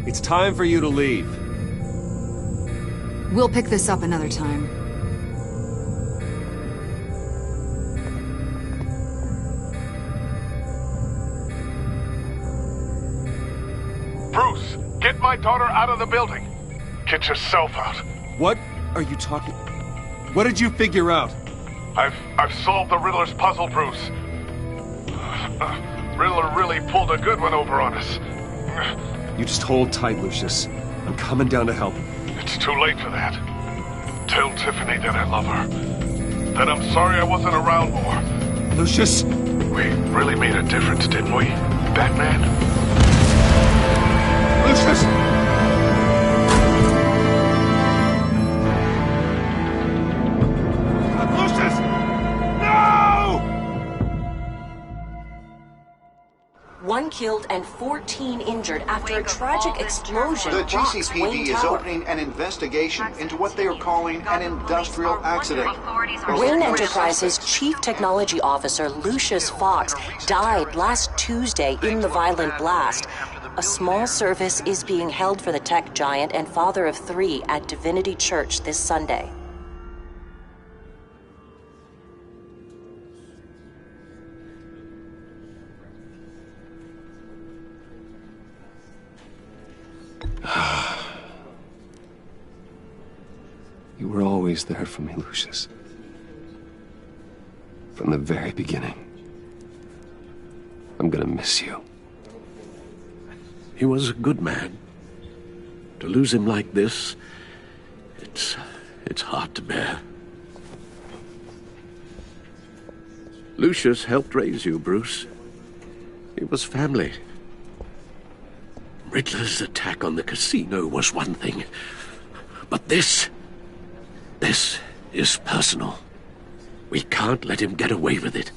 It's time for you to leave. We'll pick this up another time. Bruce, get my daughter out of the building. Get yourself out. What are you talking... What did you figure out? I've solved the Riddler's puzzle, Bruce. Riddler really pulled a good one over on us. You just hold tight, Lucius. I'm coming down to help. It's too late for that. Tell Tiffany that I love her. That I'm sorry I wasn't around more. Lucius! We really made a difference, didn't we, Batman? Lucius! Lucius! No! 1 killed and 14 injured after a tragic explosion. The rocks GCPD Wayne is Tower. opening an investigation into what they are calling an industrial accident. Wayne Enterprises Chief Technology Officer Lucius Fox died last Tuesday in the violent blast. A small service is being held for the tech giant and father of 3 at Divinity Church this Sunday. You were always there for me, Lucius. From the very beginning. I'm gonna miss you. He was a good man. To lose him like this, it's hard to bear. Lucius helped raise you, Bruce. It was family. Riddler's attack on the casino was one thing, but this is personal. We can't let him get away with it.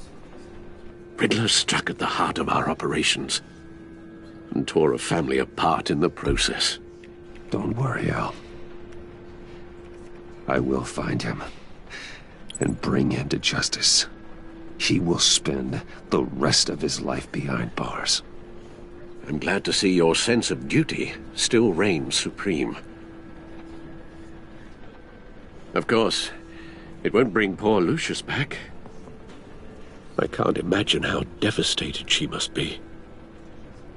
Riddler struck at the heart of our operations and tore a family apart in the process. Don't worry, Al. I will find him and bring him to justice. He will spend the rest of his life behind bars. I'm glad to see your sense of duty still reigns supreme. Of course, it won't bring poor Lucius back. I can't imagine how devastated she must be.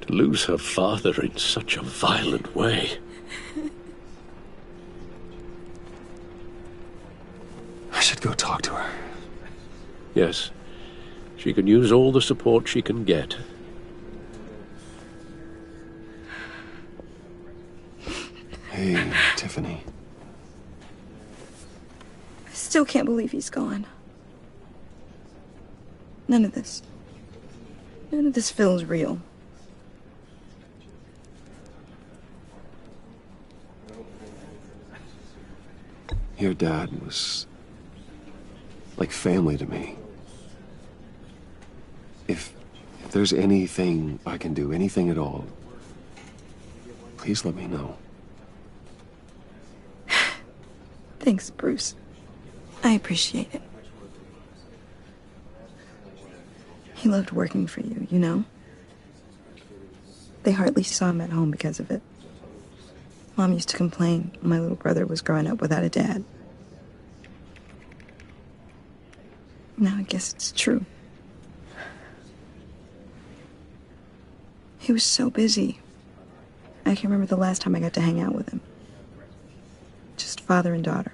To lose her father in such a violent way. I should go talk to her. Yes, she can use all the support she can get. Hey, Tiffany. I still can't believe he's gone. None of this feels real. Your dad was like family to me. If there's anything I can do, anything at all, please let me know. Thanks, Bruce. I appreciate it. He loved working for you, you know? They hardly saw him at home because of it. Mom used to complain my little brother was growing up without a dad. Now I guess it's true. He was so busy. I can remember the last time I got to hang out with him. Just father and daughter.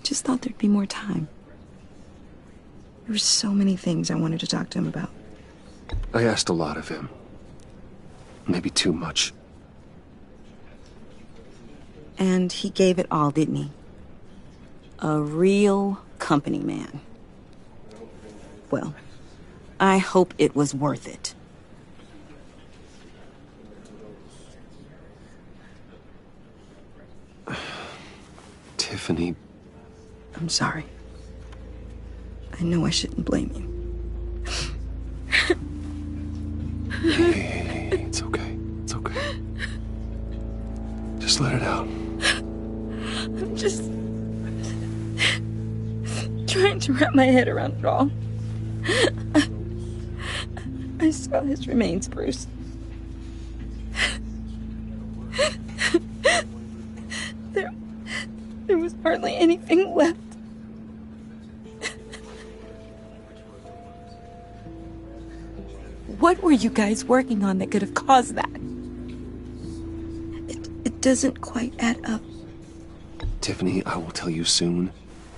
Just thought there'd be more time. There were so many things I wanted to talk to him about. I asked a lot of him. Maybe too much. And he gave it all, didn't he? A real company man. Well, I hope it was worth it. Tiffany. I'm sorry. I know I shouldn't blame you. Hey, it's okay. It's okay. Just let it out. I'm just trying to wrap my head around it all. I saw his remains, Bruce. There was hardly anything left. What were you guys working on that could have caused that? It doesn't quite add up. Tiffany, I will tell you soon.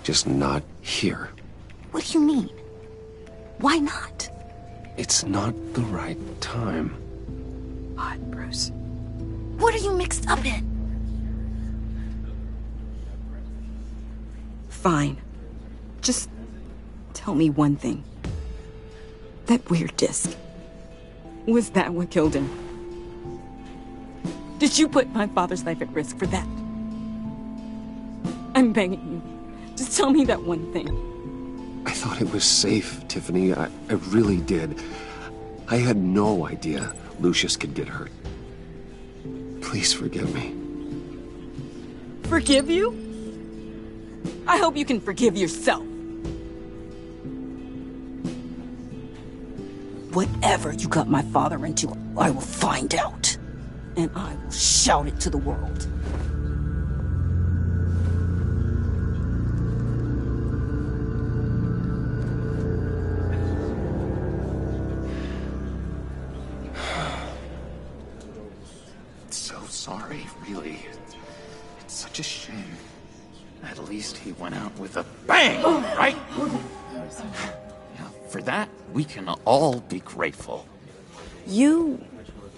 Just not here. What do you mean? Why not? It's not the right time. What, Bruce? What are you mixed up in? Fine. Just tell me one thing. That weird disc. Was that what killed him? Did you put my father's life at risk for that? I'm begging you. Just tell me that one thing. I thought it was safe, Tiffany. I really did. I had no idea Lucius could get hurt. Please forgive me. Forgive you? I hope you can forgive yourself. Whatever you got my father into, I will find out. And I will shout it to the world. So sorry, really. It's such a shame. At least he went out with a bang, right? Yeah, for that, we can all be grateful. You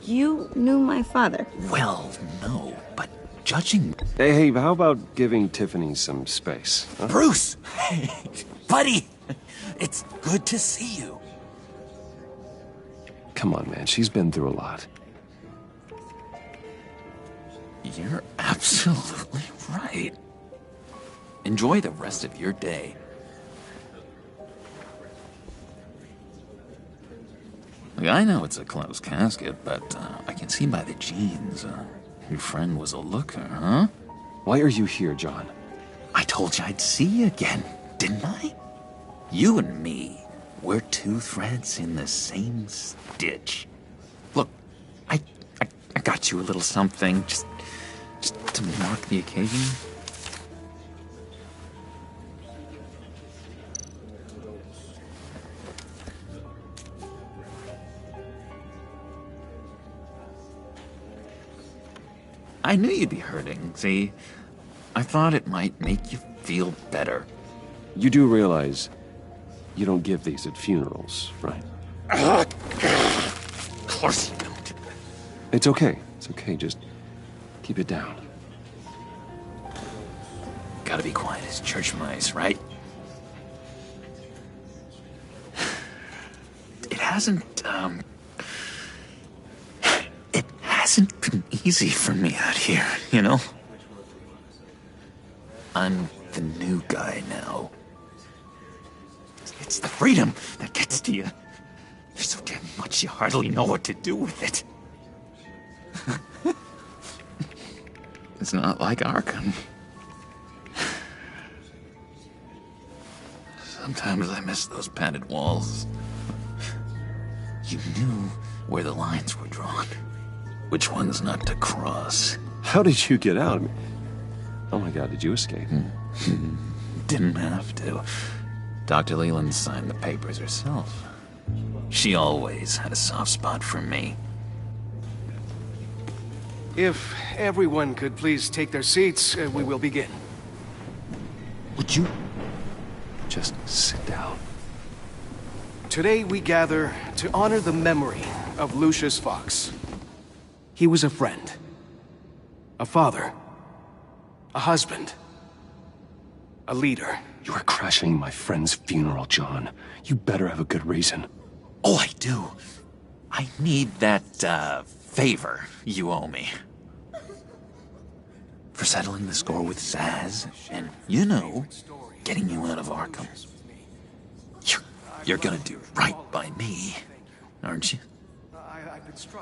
knew my father. Well, no, but judging... Hey, how about giving Tiffany some space? Huh? Bruce! Hey, buddy! It's good to see you. Come on, man. She's been through a lot. You're absolutely right. Enjoy the rest of your day. Look, I know it's a closed casket, but I can see by the jeans, your friend was a looker, huh? Why are you here, John? I told you I'd see you again, didn't I? You and me, we're two threads in the same stitch. Look, I got you a little something, just to mark the occasion. I knew you'd be hurting, see? I thought it might make you feel better. You do realize you don't give these at funerals, right? Of course you don't. It's okay. It's okay. Just keep it down. Gotta be quiet as church mice, right? It hasn't been easy for me out here, you know? I'm the new guy now. It's the freedom that gets to you. There's so damn much you hardly know what to do with it. It's not like Arkham. Sometimes I miss those padded walls. You knew where the lines were drawn. Which ones not to cross. How did you get out? Oh my god, did you escape? Didn't have to. Dr. Leland signed the papers herself. She always had a soft spot for me. If everyone could please take their seats, we will begin. Would you just sit down? Today we gather to honor the memory of Lucius Fox. He was a friend, a father, a husband, a leader. You are crashing my friend's funeral, John. You better have a good reason. Oh, I do. I need that, favor you owe me. For settling the score with Zaz, and, you know, getting you out of Arkham. You're gonna do right by me, aren't you?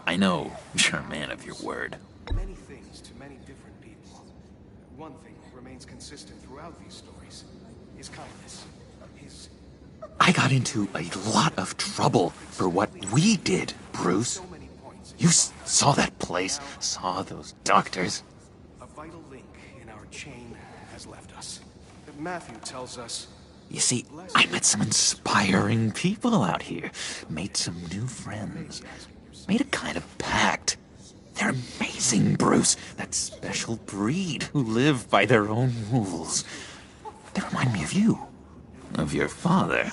I know you're a man of your word. Many things to many different people. One thing remains consistent throughout these stories. His kindness. I got into a lot of trouble for what we did, Bruce. You saw that place, saw those doctors. A vital link in our chain has left us. Matthew tells us... You see, I met some inspiring people out here. Made some new friends. Made a kind of pact. They're amazing, Bruce. That special breed who live by their own rules. They remind me of you. Of your father.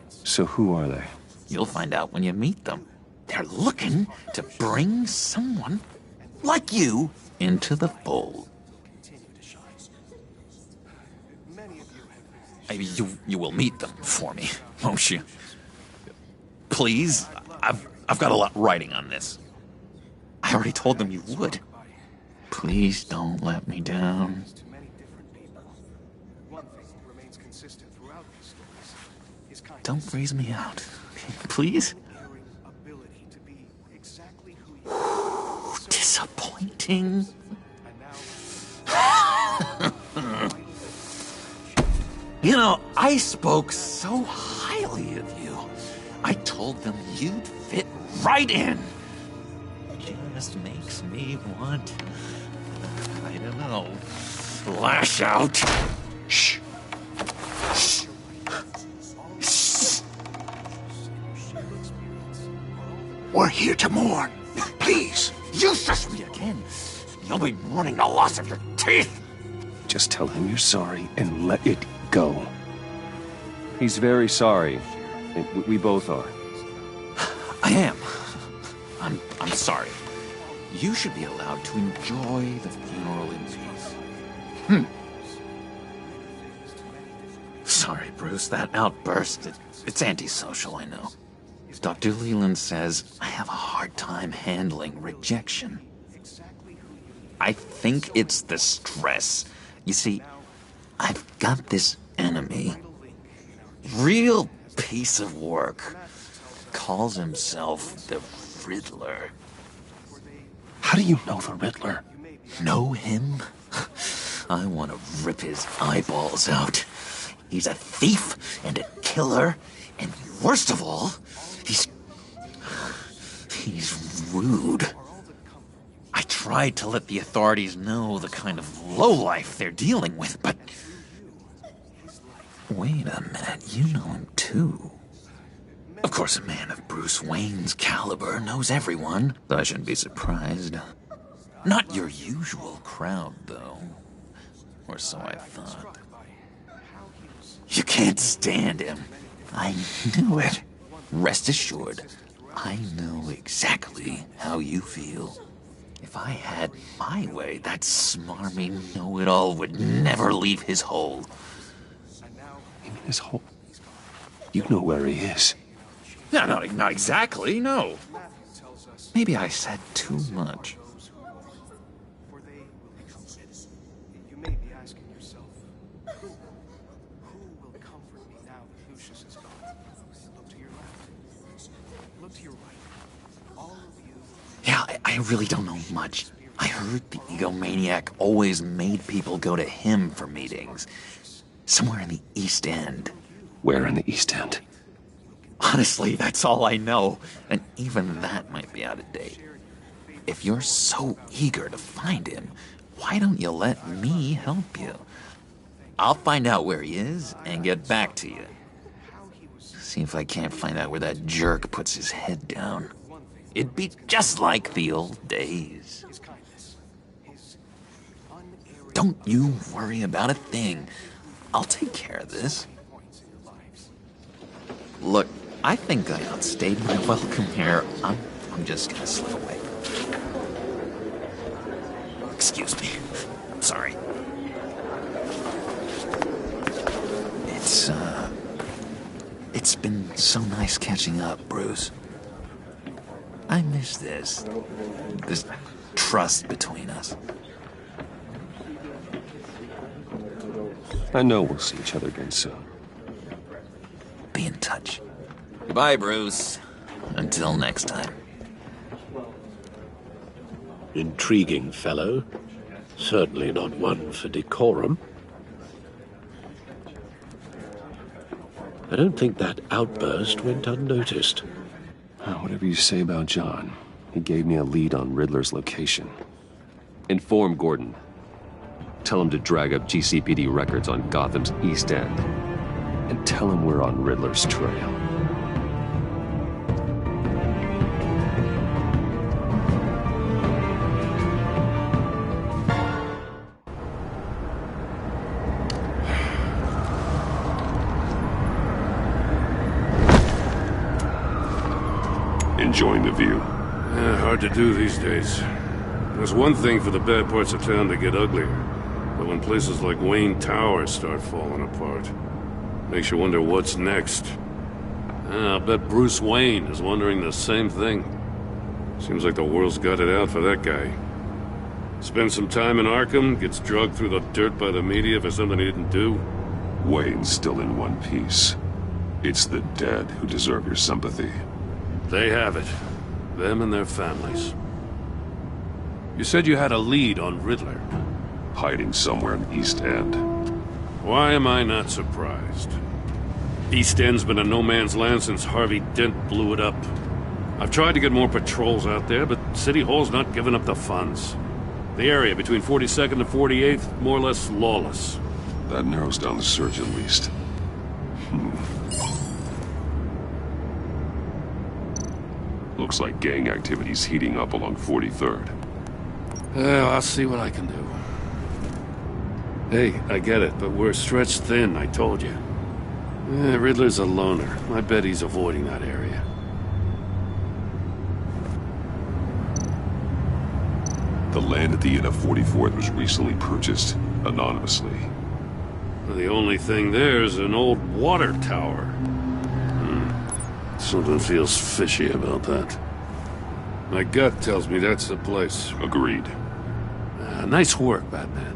So who are they? You'll find out when you meet them. They're looking to bring someone like you into the fold. You will meet them for me, won't you? Please? I've got a lot writing on this. I already told them you would. Please don't let me down. Don't freeze me out, please? Disappointing. You know, I spoke so highly of you. I told them you'd fit right in. Just makes me want, I don't know, lash out. Shh. Shh. Shh. We're here to mourn. Please. You shush me again. You'll be mourning the loss of your teeth. Just tell him you're sorry and let it go. He's very sorry. We both are. I am. I'm sorry. You should be allowed to enjoy the funeral in peace. Sorry, Bruce, that outburst, it's antisocial, I know. Dr. Leland says I have a hard time handling rejection. I think it's the stress. You see, I've got this enemy. Real piece of work. Calls himself the Riddler. How do you know the Riddler? Know him? I want to rip his eyeballs out. He's a thief and a killer, and worst of all, he's rude. I tried to let the authorities know the kind of lowlife they're dealing with, but... Wait a minute, you know him too. Of course, a man of Bruce Wayne's caliber knows everyone, so I shouldn't be surprised. Not your usual crowd, though. Or so I thought. You can't stand him. I knew it. Rest assured, I know exactly how you feel. If I had my way, that smarmy know-it-all would never leave his hole. You mean his hole? You know where he is. No, not exactly, no. Maybe I said too much. You may be asking yourself, who will comfort me now that Lucius is gone? Look to your left. I really don't know much. I heard the egomaniac always made people go to him for meetings. Somewhere in the East End. Where in the East End? Honestly, that's all I know. And even that might be out of date. If you're so eager to find him, why don't you let me help you? I'll find out where he is and get back to you. See if I can't find out where that jerk puts his head down. It'd be just like the old days. Don't you worry about a thing. I'll take care of this. Look, I think I outstayed my welcome here. I'm just gonna slip away. Excuse me. I'm sorry. It's been so nice catching up, Bruce. I miss this trust between us. I know we'll see each other again soon. Be in touch. Goodbye, Bruce. Until next time. Intriguing fellow. Certainly not one for decorum. I don't think that outburst went unnoticed. Whatever you say about John, he gave me a lead on Riddler's location. Inform Gordon. Tell him to drag up GCPD records on Gotham's East End. And tell him we're on Riddler's trail. Enjoying the view? Yeah, hard to do these days. There's one thing for the bad parts of town to get uglier. But when places like Wayne Towers start falling apart, makes you wonder what's next. I'll bet Bruce Wayne is wondering the same thing. Seems like the world's got it out for that guy. Spends some time in Arkham, gets drugged through the dirt by the media for something he didn't do. Wayne's still in one piece. It's the dead who deserve your sympathy. They have it. Them and their families. You said you had a lead on Riddler. Hiding somewhere in East End. Why am I not surprised? East End's been a no-man's land since Harvey Dent blew it up. I've tried to get more patrols out there, but City Hall's not giving up the funds. The area between 42nd and 48th, more or less lawless. That narrows down the search at least. Looks like gang activity's heating up along 43rd. Well, I'll see what I can do. Hey, I get it, but we're stretched thin, I told you. Riddler's a loner. I bet he's avoiding that area. The land at the end of 44th was recently purchased, anonymously. The only thing there is an old water tower. Something feels fishy about that. My gut tells me that's the place. Agreed. Nice work, Batman.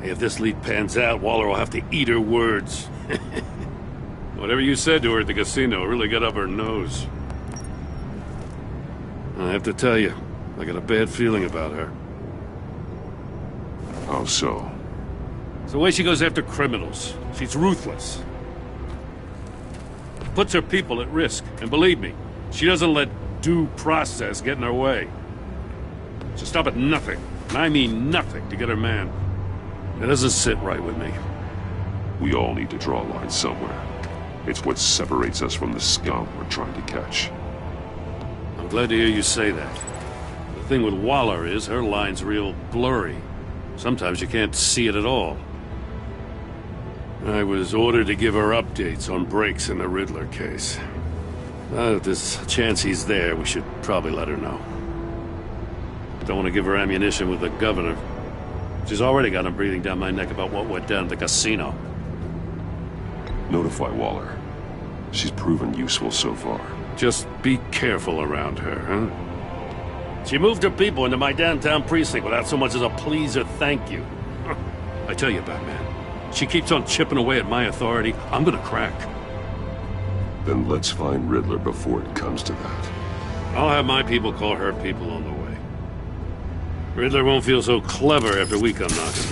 Hey, if this lead pans out, Waller will have to eat her words. Whatever you said to her at the casino really got up her nose. I have to tell you, I got a bad feeling about her. How so? It's the way she goes after criminals. She's ruthless. Puts her people at risk. And believe me, she doesn't let due process get in her way. She'll stop at nothing, and I mean nothing, to get her man. It doesn't sit right with me. We all need to draw a line somewhere. It's what separates us from the scum we're trying to catch. I'm glad to hear you say that. The thing with Waller is her line's real blurry. Sometimes you can't see it at all. I was ordered to give her updates on breaks in the Riddler case. If there's a chance he's there, we should probably let her know. Don't want to give her ammunition with the governor. She's already got him breathing down my neck about what went down at the casino. Notify Waller. She's proven useful so far. Just be careful around her, huh? She moved her people into my downtown precinct without so much as a please or thank you. I tell you, Batman, she keeps on chipping away at my authority, I'm gonna crack. Then let's find Riddler before it comes to that. I'll have my people call her people on the way. Riddler won't feel so clever after we come knocking.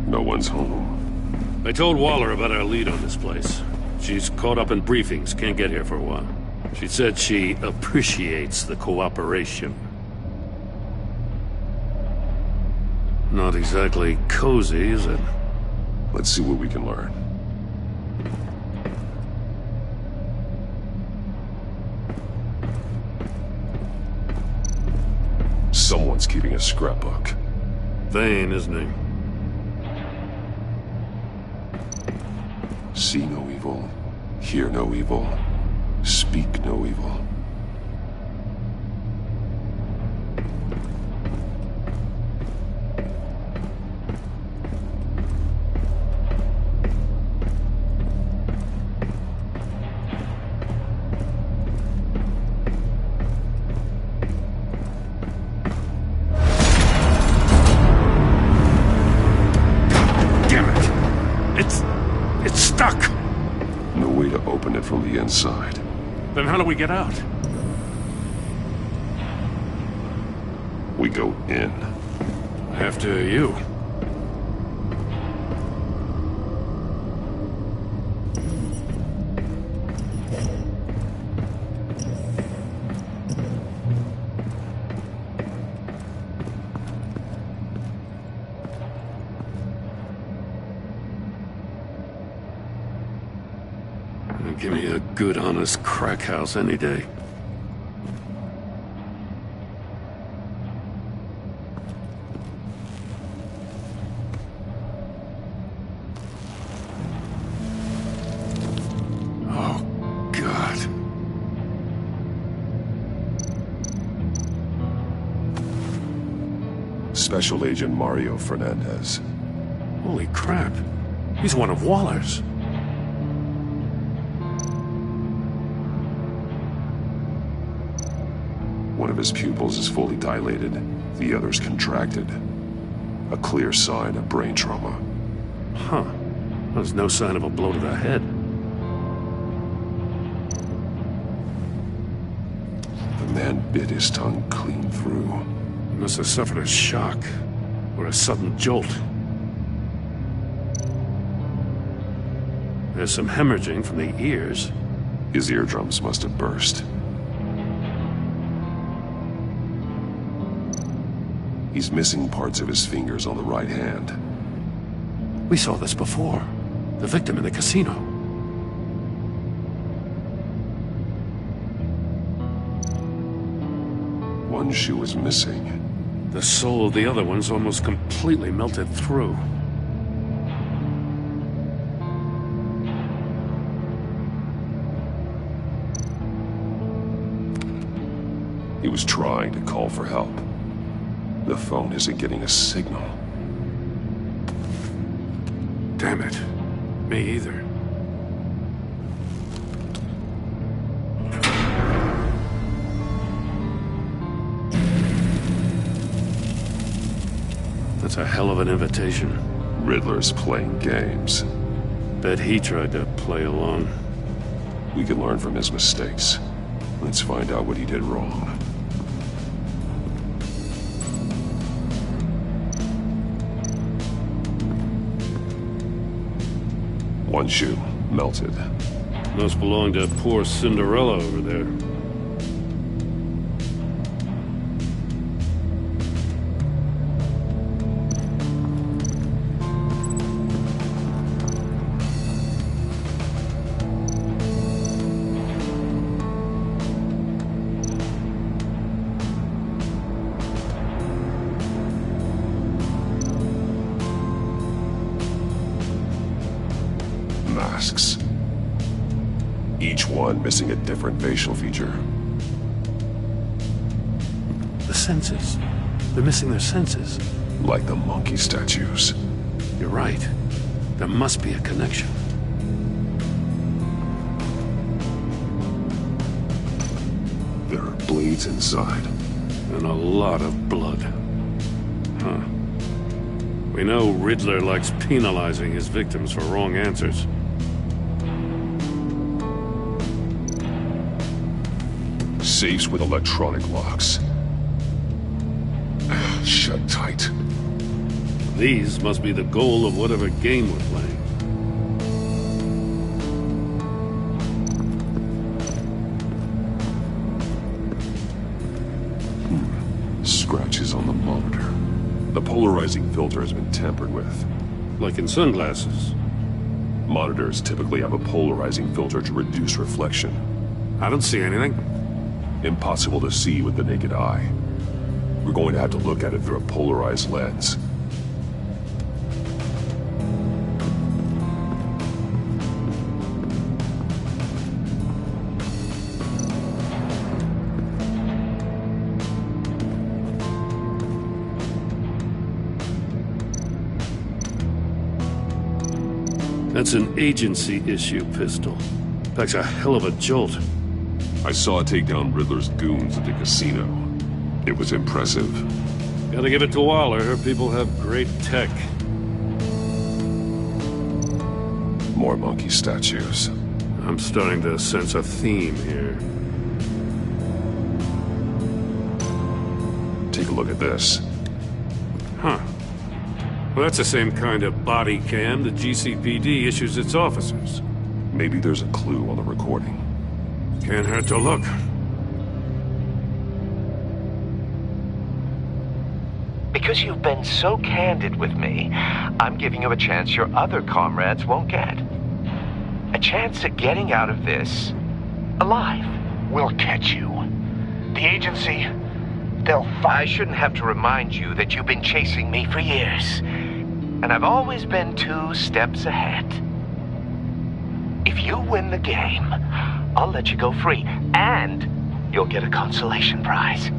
No one's home. I told Waller about our lead on this place. She's caught up in briefings, can't get here for a while. She said she appreciates the cooperation. Not exactly cozy, is it? Let's see what we can learn. Someone's keeping a scrapbook. Vane, isn't he? See no evil, hear no evil, speak no evil. It's stuck! No way to open it from the inside. Then how do we get out? We go in. After you. Give me a good, honest crack house any day. Oh, God. Special Agent Mario Fernandez. Holy crap. He's one of Waller's. One of his pupils is fully dilated, the other's contracted. A clear sign of brain trauma. Huh. There's no sign of a blow to the head. The man bit his tongue clean through. He must have suffered a shock, or a sudden jolt. There's some hemorrhaging from the ears. His eardrums must have burst. He's missing parts of his fingers on the right hand. We saw this before. The victim in the casino. One shoe is missing. The sole of the other one's almost completely melted through. He was trying to call for help. The phone isn't getting a signal. Damn it. Me either. That's a hell of an invitation. Riddler's playing games. Bet he tried to play along. We can learn from his mistakes. Let's find out what he did wrong. One shoe, melted. Must belong to poor Cinderella over there. Masks. Each one missing a different facial feature. senses. They're missing their senses. Like the monkey statues. You're right. There must be a connection. There are blades inside. And a lot of blood. Huh. We know Riddler likes penalizing his victims for wrong answers. Safes with electronic locks. Shut tight. These must be the goal of whatever game we're playing. Scratches on the monitor. The polarizing filter has been tampered with. Like in sunglasses. Monitors typically have a polarizing filter to reduce reflection. I don't see anything. Impossible to see with the naked eye. We're going to have to look at it through a polarized lens. That's an agency-issue pistol. Packs a hell of a jolt. I saw it take down Riddler's goons at the casino. It was impressive. Gotta give it to Waller. Her people have great tech. More monkey statues. I'm starting to sense a theme here. Take a look at this. Huh. Well, that's the same kind of body cam the GCPD issues its officers. Maybe there's a clue on the recording. Can't hurt to look. Because you've been so candid with me, I'm giving you a chance your other comrades won't get. A chance at getting out of this alive. We'll catch you. The agency, they'll find... I shouldn't have to remind you that you've been chasing me for years. And I've always been 2 steps ahead. If you win the game, I'll let you go free. And you'll get a consolation prize.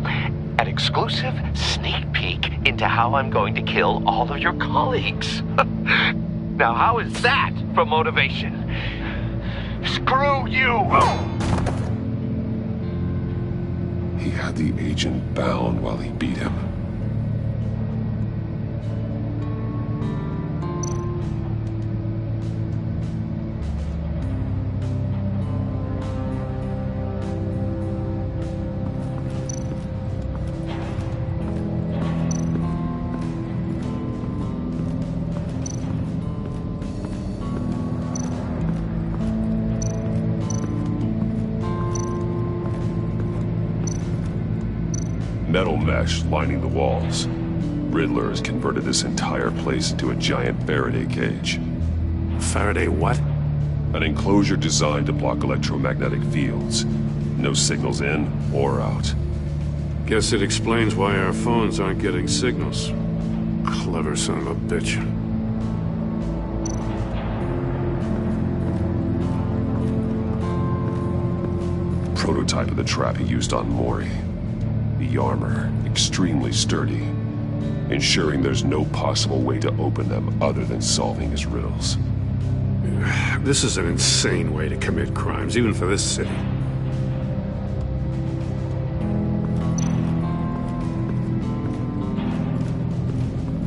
An exclusive sneak peek into how I'm going to kill all of your colleagues. Now, how is that for motivation? Screw you! He had the agent bound while he beat him. Metal mesh lining the walls. Riddler has converted this entire place into a giant Faraday cage. Faraday what? An enclosure designed to block electromagnetic fields. No signals in or out. Guess it explains why our phones aren't getting signals. Clever son of a bitch. Prototype of the trap he used on Mori. The armor, extremely sturdy, ensuring there's no possible way to open them other than solving his riddles. This is an insane way to commit crimes, even for this city.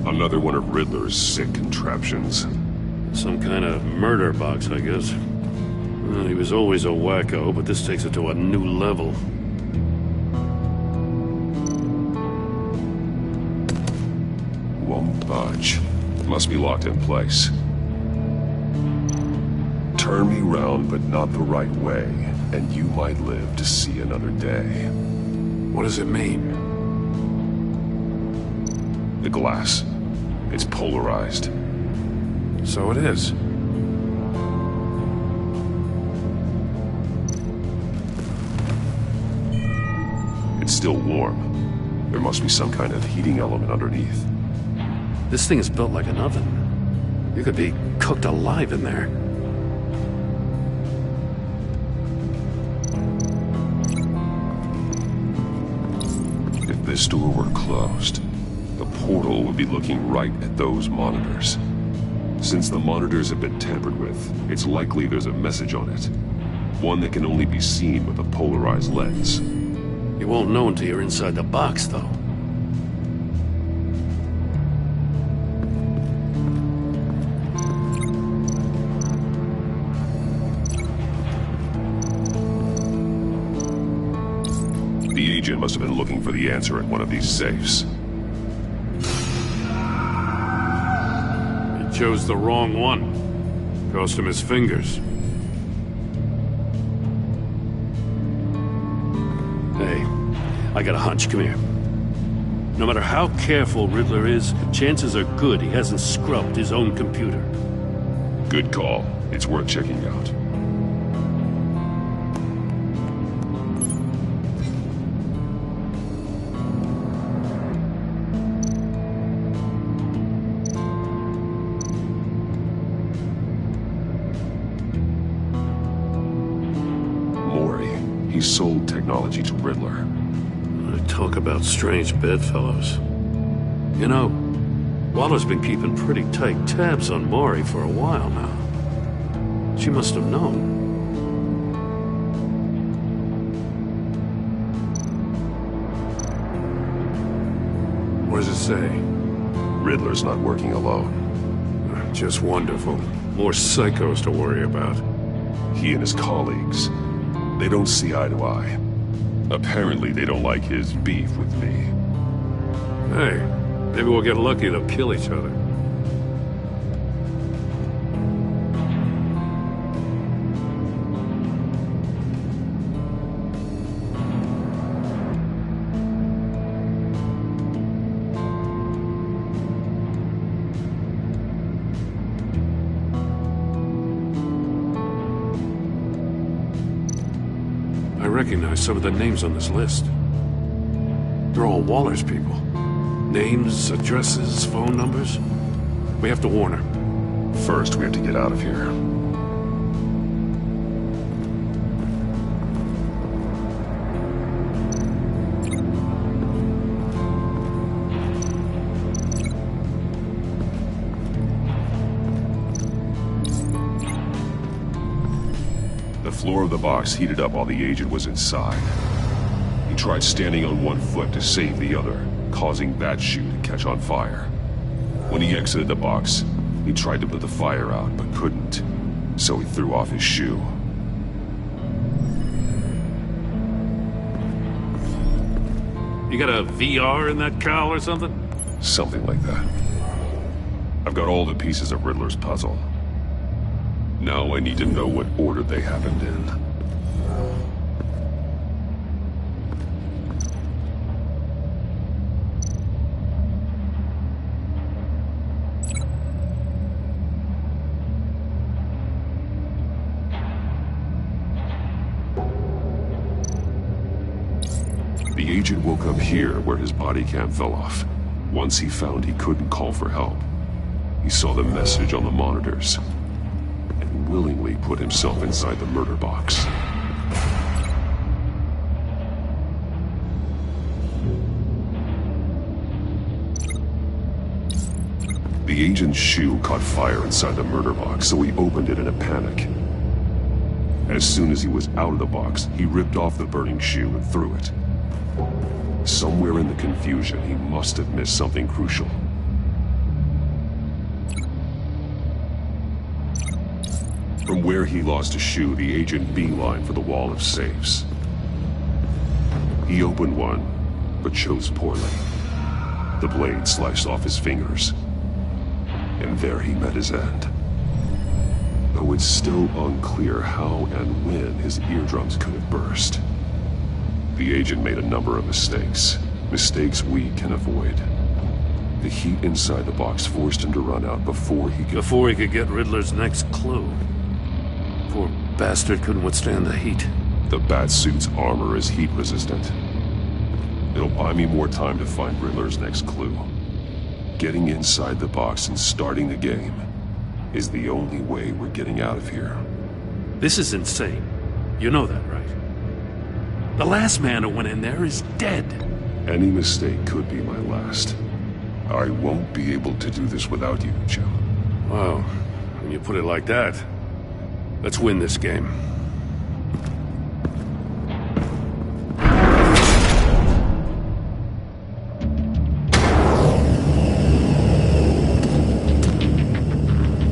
Another one of Riddler's sick contraptions. Some kind of murder box, I guess. Well, he was always a wacko, but this takes it to a new level. Won't budge. Must be locked in place. Turn me round, but not the right way, and you might live to see another day. What does it mean? The glass. It's polarized. So it is. It's still warm. There must be some kind of heating element underneath. This thing is built like an oven. You could be cooked alive in there. If If this door were closed, the portal would be looking right at those monitors. Since the monitors have been tampered with, it's likely there's a message on it. One that can only be seen with a polarized lens. You won't know until you're inside the box, though. The agent must have been looking for the answer in one of these safes. He chose the wrong one. Cost him his fingers. Hey, I got a hunch. Come here. No matter how careful Riddler is, chances are good he hasn't scrubbed his own computer. Good call. It's worth checking out. He sold technology to Riddler. Talk about strange bedfellows. You know, Waller's been keeping pretty tight tabs on Maury for a while now. She must have known. What does it say? Riddler's not working alone. Just wonderful. More psychos to worry about. He and his colleagues, they don't see eye to eye. Apparently, they don't like his beef with me. Hey, maybe we'll get lucky they'll kill each other. I recognize some of the names on this list. They're all Waller's people. Names, addresses, phone numbers. We have to warn her. First, we have to get out of here. The floor of the box heated up while the agent was inside. He tried standing on one foot to save the other, causing that shoe to catch on fire. When he exited the box, he tried to put the fire out, but couldn't, so he threw off his shoe. You got a VR in that cowl or something? Something like that. I've got all the pieces of Riddler's puzzle. Now I need to know what order they happened in. The agent woke up here where his body cam fell off. Once he found he couldn't call for help, he saw the message on the monitors and willingly put himself inside the murder box. The agent's shoe caught fire inside the murder box, so he opened it in a panic. As soon as he was out of the box, he ripped off the burning shoe and threw it. Somewhere in the confusion, he must have missed something crucial. From where he lost a shoe, the agent beelined for the wall of safes. He opened one, but chose poorly. The blade sliced off his fingers, and there he met his end. Though it's still unclear how and when his eardrums could have burst. The agent made a number of mistakes. Mistakes we can avoid. The heat inside the box forced him to run out before he could get Riddler's next clue. Poor bastard couldn't withstand the heat. The Batsuit's armor is heat resistant. It'll buy me more time to find Riddler's next clue. Getting inside the box and starting the game is the only way we're getting out of here. This is insane. You know that, right? The last man who went in there is dead. Any mistake could be my last. I won't be able to do this without you, Jim. Wow, when you put it like that, let's win this game.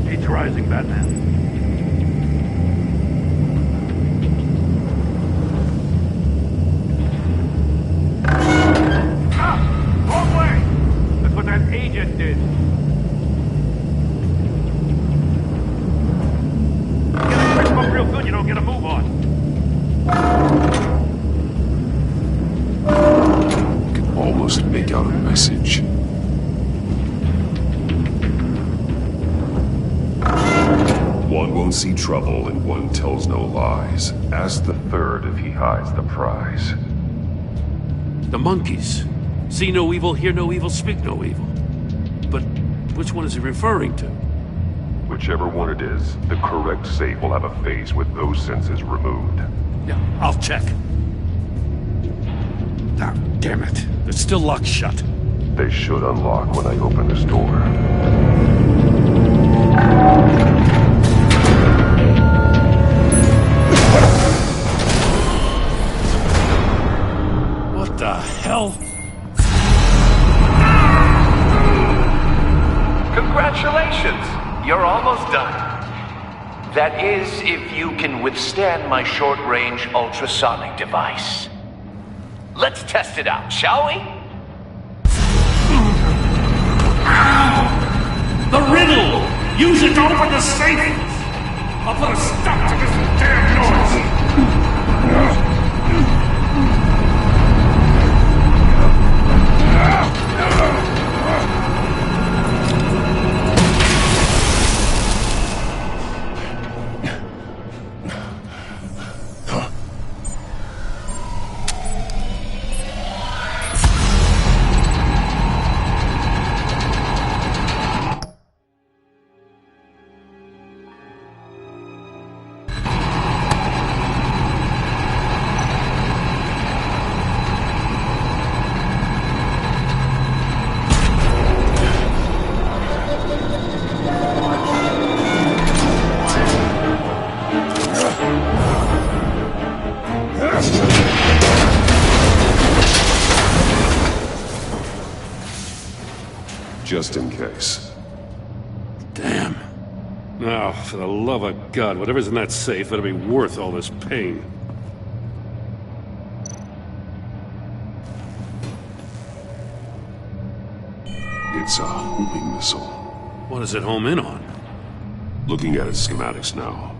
Heat's rising, Batman. Wrong way! That's what that agent did. Get him up real good, you don't get a move on. I can almost make out a message. One won't see trouble and one tells no lies. Ask the third if he hides the prize. The monkeys. See no evil, hear no evil, speak no evil. But which one is he referring to? Whichever one it is, the correct safe will have a phase with those senses removed. Yeah, I'll check. Ah, damn it. It's still locked shut. They should unlock when I open this door. What the hell? Congratulations! You're almost done. That is, if you can withstand my short-range ultrasonic device. Let's test it out, shall we? The riddle! Use it to open the safe! I'll put a stop to this damn noise! Just in case. Damn. Now, for the love of God, whatever's in that safe better be worth all this pain. It's a homing missile. What does it home in on? Looking at its schematics now.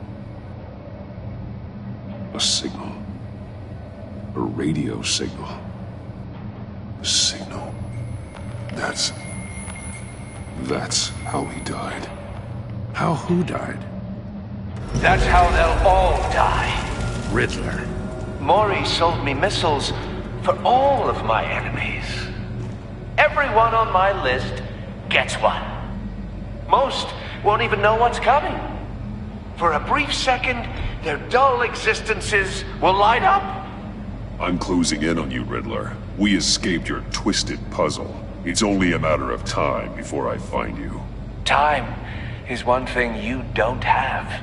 A signal. A radio signal. A signal. That's how he died. How who died? That's how they'll all die. Riddler. Maury sold me missiles for all of my enemies. Everyone on my list gets one. Most won't even know what's coming. For a brief second, their dull existences will light up. I'm closing in on you, Riddler. We escaped your twisted puzzle. It's only a matter of time before I find you. Time is one thing you don't have.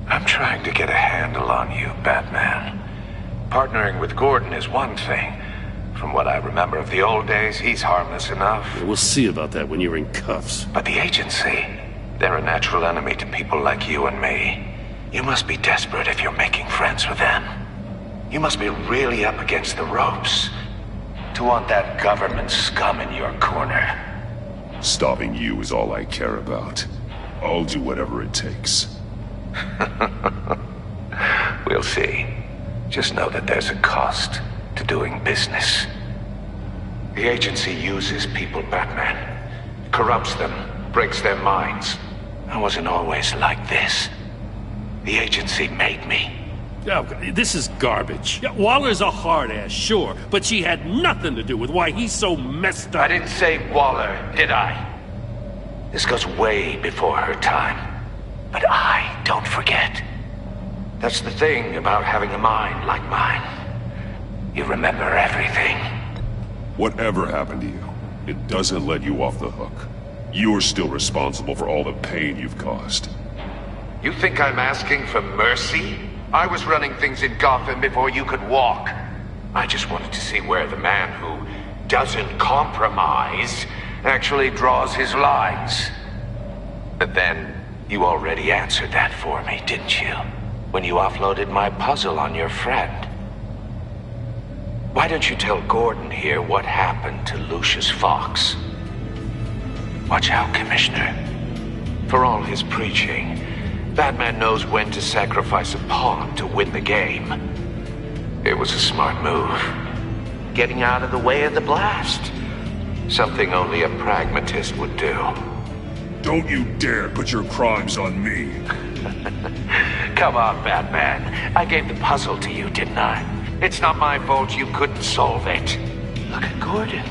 I'm trying to get a handle on you, Batman. Partnering with Gordon is one thing. From what I remember of the old days, he's harmless enough. Yeah, we'll see about that when you're in cuffs. But the agency, they're a natural enemy to people like you and me. You must be desperate if you're making friends with them. You must be really up against the ropes to want that government scum in your corner. Stopping you is all I care about. I'll do whatever it takes. We'll see. Just know that there's a cost to doing business. The agency uses people, Batman. Corrupts them, breaks their minds. I wasn't always like this. The agency made me. Oh, this is garbage. Yeah, Waller's a hard-ass, sure, but she had nothing to do with why he's so messed up. I didn't say Waller, did I? This goes way before her time. But I don't forget. That's the thing about having a mind like mine. You remember everything. Whatever happened to you, it doesn't let you off the hook. You're still responsible for all the pain you've caused. You think I'm asking for mercy? I was running things in Gotham before you could walk. I just wanted to see where the man who doesn't compromise actually draws his lines. But then, you already answered that for me, didn't you? When you offloaded my puzzle on your friend. Why don't you tell Gordon here what happened to Lucius Fox? Watch out, Commissioner. For all his preaching, Batman knows when to sacrifice a pawn to win the game. It was a smart move. Getting out of the way of the blast. Something only a pragmatist would do. Don't you dare put your crimes on me. Come on, Batman. I gave the puzzle to you, didn't I? It's not my fault you couldn't solve it. Look at Gordon.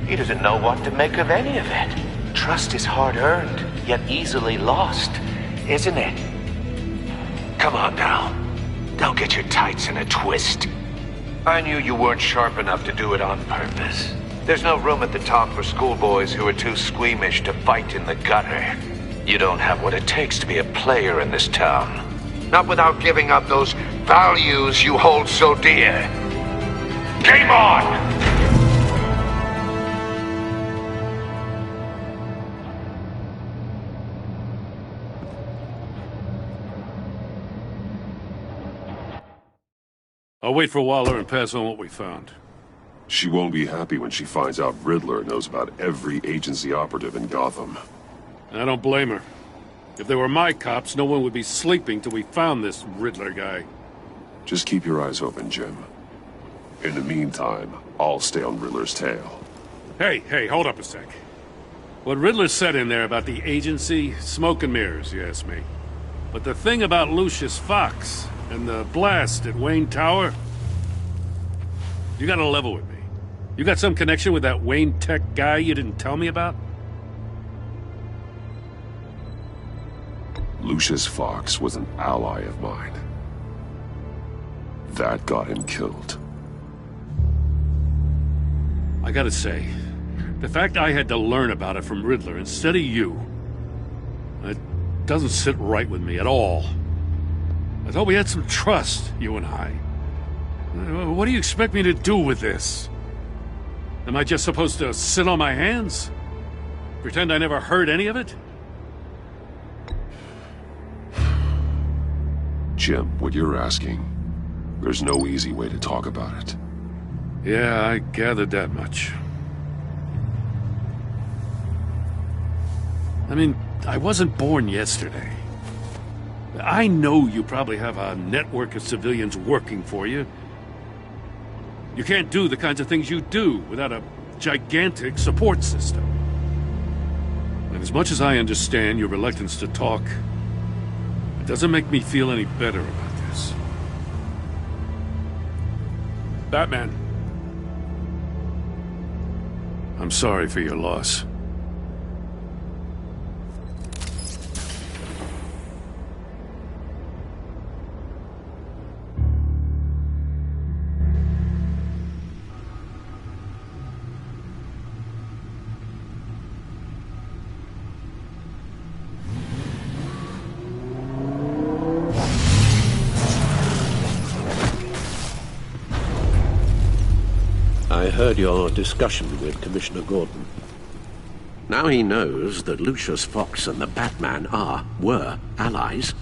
He doesn't know what to make of any of it. Trust is hard-earned, yet easily lost, isn't it? Come on now. Don't get your tights in a twist. I knew you weren't sharp enough to do it on purpose. There's no room at the top for schoolboys who are too squeamish to fight in the gutter. You don't have what it takes to be a player in this town. Not without giving up those values you hold so dear. Game on! I'll wait for Waller and pass on what we found. She won't be happy when she finds out Riddler knows about every agency operative in Gotham. I don't blame her. If they were my cops, no one would be sleeping till we found this Riddler guy. Just keep your eyes open, Jim. In the meantime, I'll stay on Riddler's tail. Hey, hold up a sec. What Riddler said in there about the agency, smoke and mirrors, you ask me. But the thing about Lucius Fox and the blast at Wayne Tower, you gotta level with me. You got some connection with that Wayne Tech guy you didn't tell me about? Lucius Fox was an ally of mine. That got him killed. I gotta say, the fact I had to learn about it from Riddler instead of you, it doesn't sit right with me at all. I thought we had some trust, you and I. What do you expect me to do with this? Am I just supposed to sit on my hands? Pretend I never heard any of it? Jim, what you're asking, there's no easy way to talk about it. Yeah, I gathered that much. I mean, I wasn't born yesterday. I know you probably have a network of civilians working for you. You can't do the kinds of things you do without a gigantic support system. And as much as I understand your reluctance to talk, it doesn't make me feel any better about this. Batman. I'm sorry for your loss. I heard your discussion with Commissioner Gordon. Now he knows that Lucius Fox and the Batman were allies.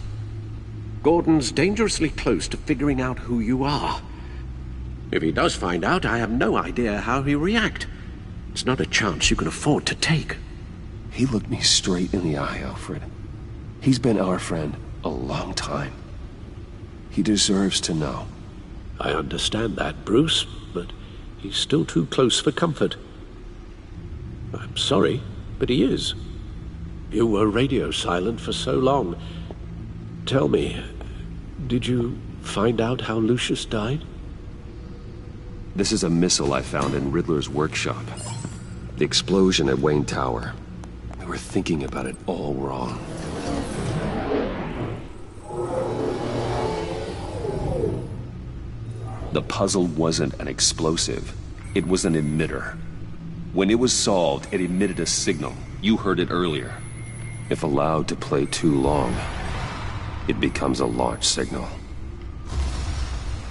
Gordon's dangerously close to figuring out who you are. If he does find out, I have no idea how he'll react. It's not a chance you can afford to take. He looked me straight in the eye, Alfred. He's been our friend a long time. He deserves to know. I understand that, Bruce, but he's still too close for comfort. I'm sorry, but he is. You were radio silent for so long. Tell me, did you find out how Lucius died? This is a missile I found in Riddler's workshop. The explosion at Wayne Tower. We were thinking about it all wrong. The puzzle wasn't an explosive. It was an emitter. When it was solved, it emitted a signal. You heard it earlier. If allowed to play too long, it becomes a launch signal.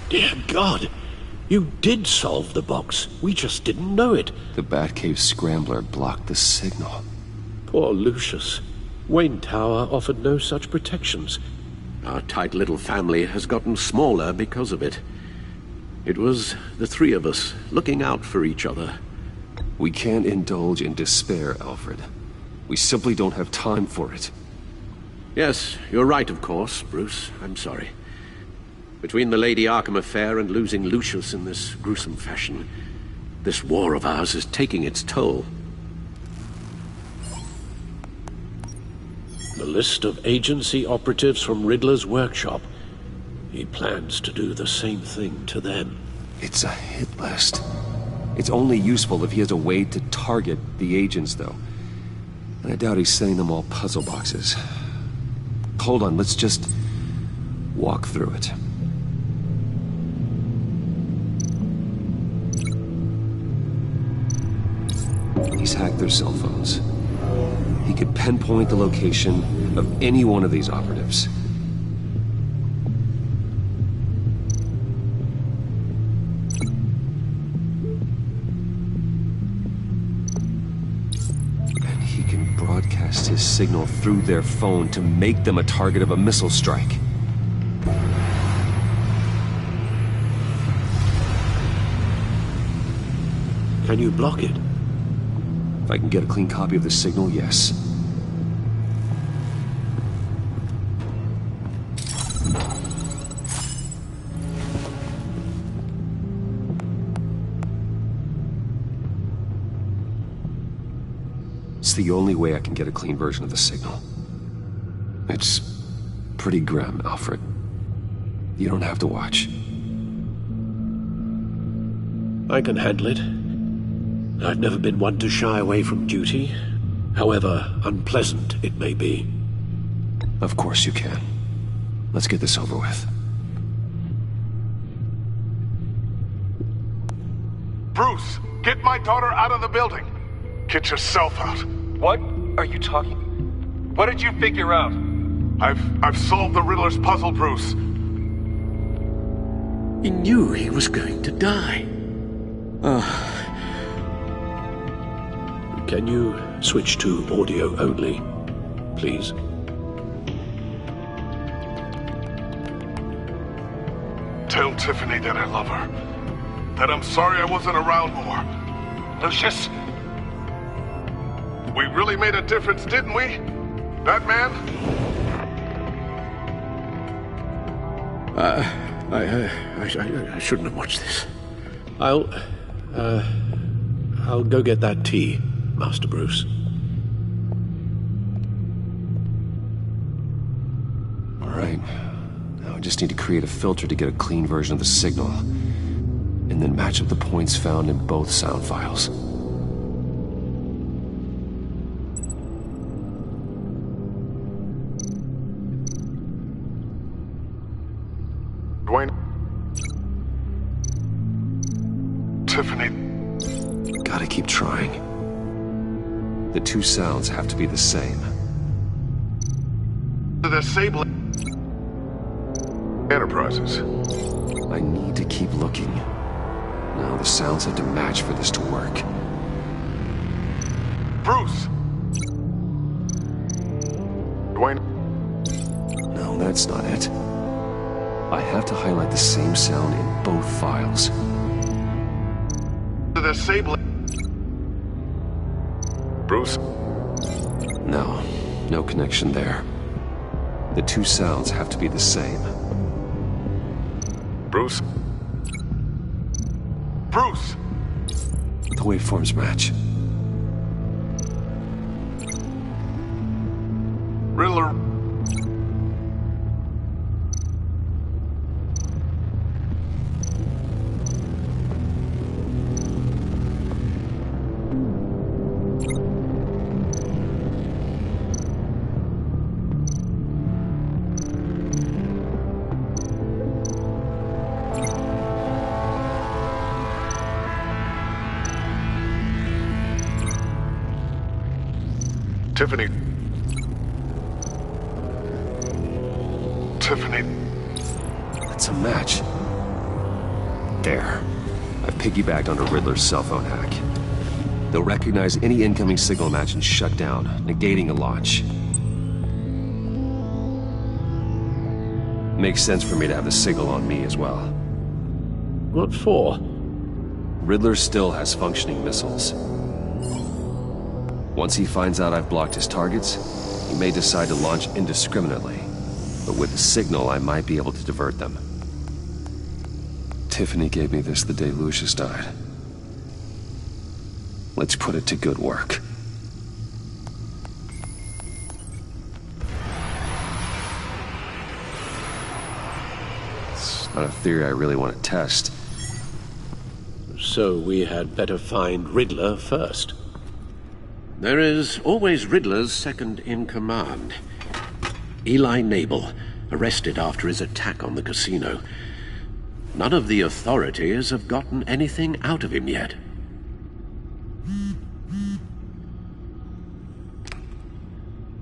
Dear God, you did solve the box. We just didn't know it. The Batcave scrambler blocked the signal. Poor Lucius. Wayne Tower offered no such protections. Our tight little family has gotten smaller because of it. It was the three of us looking out for each other. We can't indulge in despair, Alfred. We simply don't have time for it. Yes, you're right, of course, Bruce. I'm sorry. Between the Lady Arkham affair and losing Lucius in this gruesome fashion, this war of ours is taking its toll. The list of agency operatives from Riddler's workshop. He plans to do the same thing to them. It's a hit list. It's only useful if he has a way to target the agents, though. And I doubt he's sending them all puzzle boxes. Hold on, let's just walk through it. He's hacked their cell phones. He could pinpoint the location of any one of these operatives. And he can broadcast his signal through their phone to make them a target of a missile strike. Can you block it? If I can get a clean copy of the signal, yes. It's the only way I can get a clean version of the signal. It's pretty grim, Alfred. You don't have to watch. I can handle it. I've never been one to shy away from duty, however unpleasant it may be. Of course you can. Let's get this over with. Bruce, get my daughter out of the building. Get yourself out. What are you talking? What did you figure out? I've solved the Riddler's puzzle, Bruce. He knew he was going to die. Can you switch to audio only, please? Tell Tiffany that I love her. That I'm sorry I wasn't around more. Lucius? We really made a difference, didn't we? Batman? I shouldn't have watched this. I'll go get that tea, Master Bruce. All right. Now I just need to create a filter to get a clean version of the signal, and then match up the points found in both sound files. Dwayne? Tiffany? Gotta keep trying. The two sounds have to be the same. The disabling Enterprises. I need to keep looking. No, the sounds have to match for this to work. Bruce! Dwayne? No, that's not it. I have to highlight the same sound in both files. The disabling... Bruce? No, no connection there. The two sounds have to be the same. Bruce? Bruce! The waveforms match. Riddler... Tiffany... That's a match. There. I've piggybacked onto Riddler's cell phone hack. They'll recognize any incoming signal match and shut down, negating a launch. Makes sense for me to have the signal on me as well. What for? Riddler still has functioning missiles. Once he finds out I've blocked his targets, he may decide to launch indiscriminately. But with the signal, I might be able to divert them. Tiffany gave me this the day Lucius died. Let's put it to good work. It's not a theory I really want to test. So we had better find Riddler first. There is always Riddler's second-in-command. Eli Nabel, arrested after his attack on the casino. None of the authorities have gotten anything out of him yet.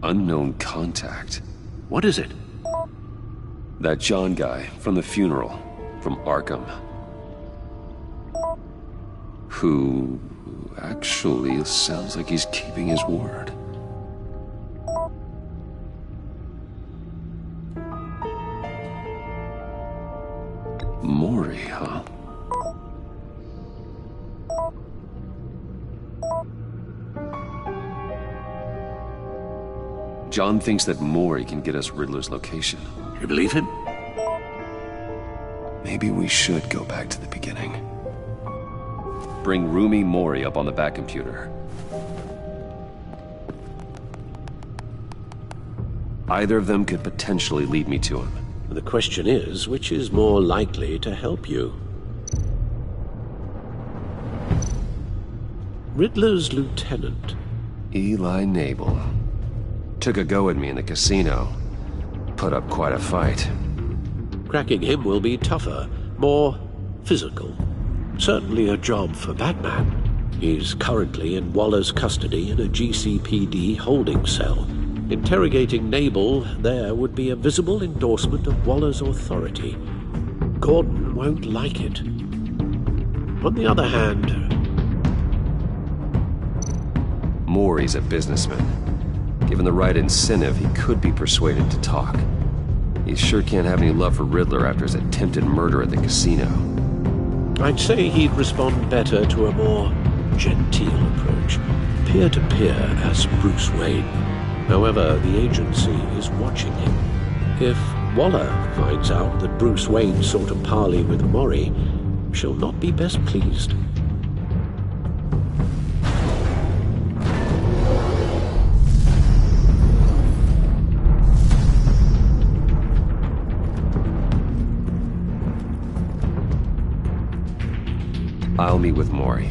Unknown contact. What is it? That John guy from the funeral, from Arkham. Who actually sounds like he's keeping his word. Mori, huh? John thinks that Mori can get us Riddler's location. You believe him? Maybe we should go back to the beginning. Bring Rumi Mori up on the back computer. Either of them could potentially lead me to him. The question is, which is more likely to help you? Riddler's lieutenant. Eli Nabel. Took a go at me in the casino. Put up quite a fight. Cracking him will be tougher, more physical. Certainly a job for Batman. He's currently in Waller's custody in a GCPD holding cell. Interrogating Nabel there would be a visible endorsement of Waller's authority. Gordon won't like it. On the other hand... Mori's a businessman. Given the right incentive, he could be persuaded to talk. He sure can't have any love for Riddler after his attempted murder at the casino. I'd say he'd respond better to a more genteel approach. Peer-to-peer as Bruce Wayne. However, the agency is watching him. If Waller finds out that Bruce Wayne sought a parley with Mori, she'll not be best pleased. I'll meet with Mori.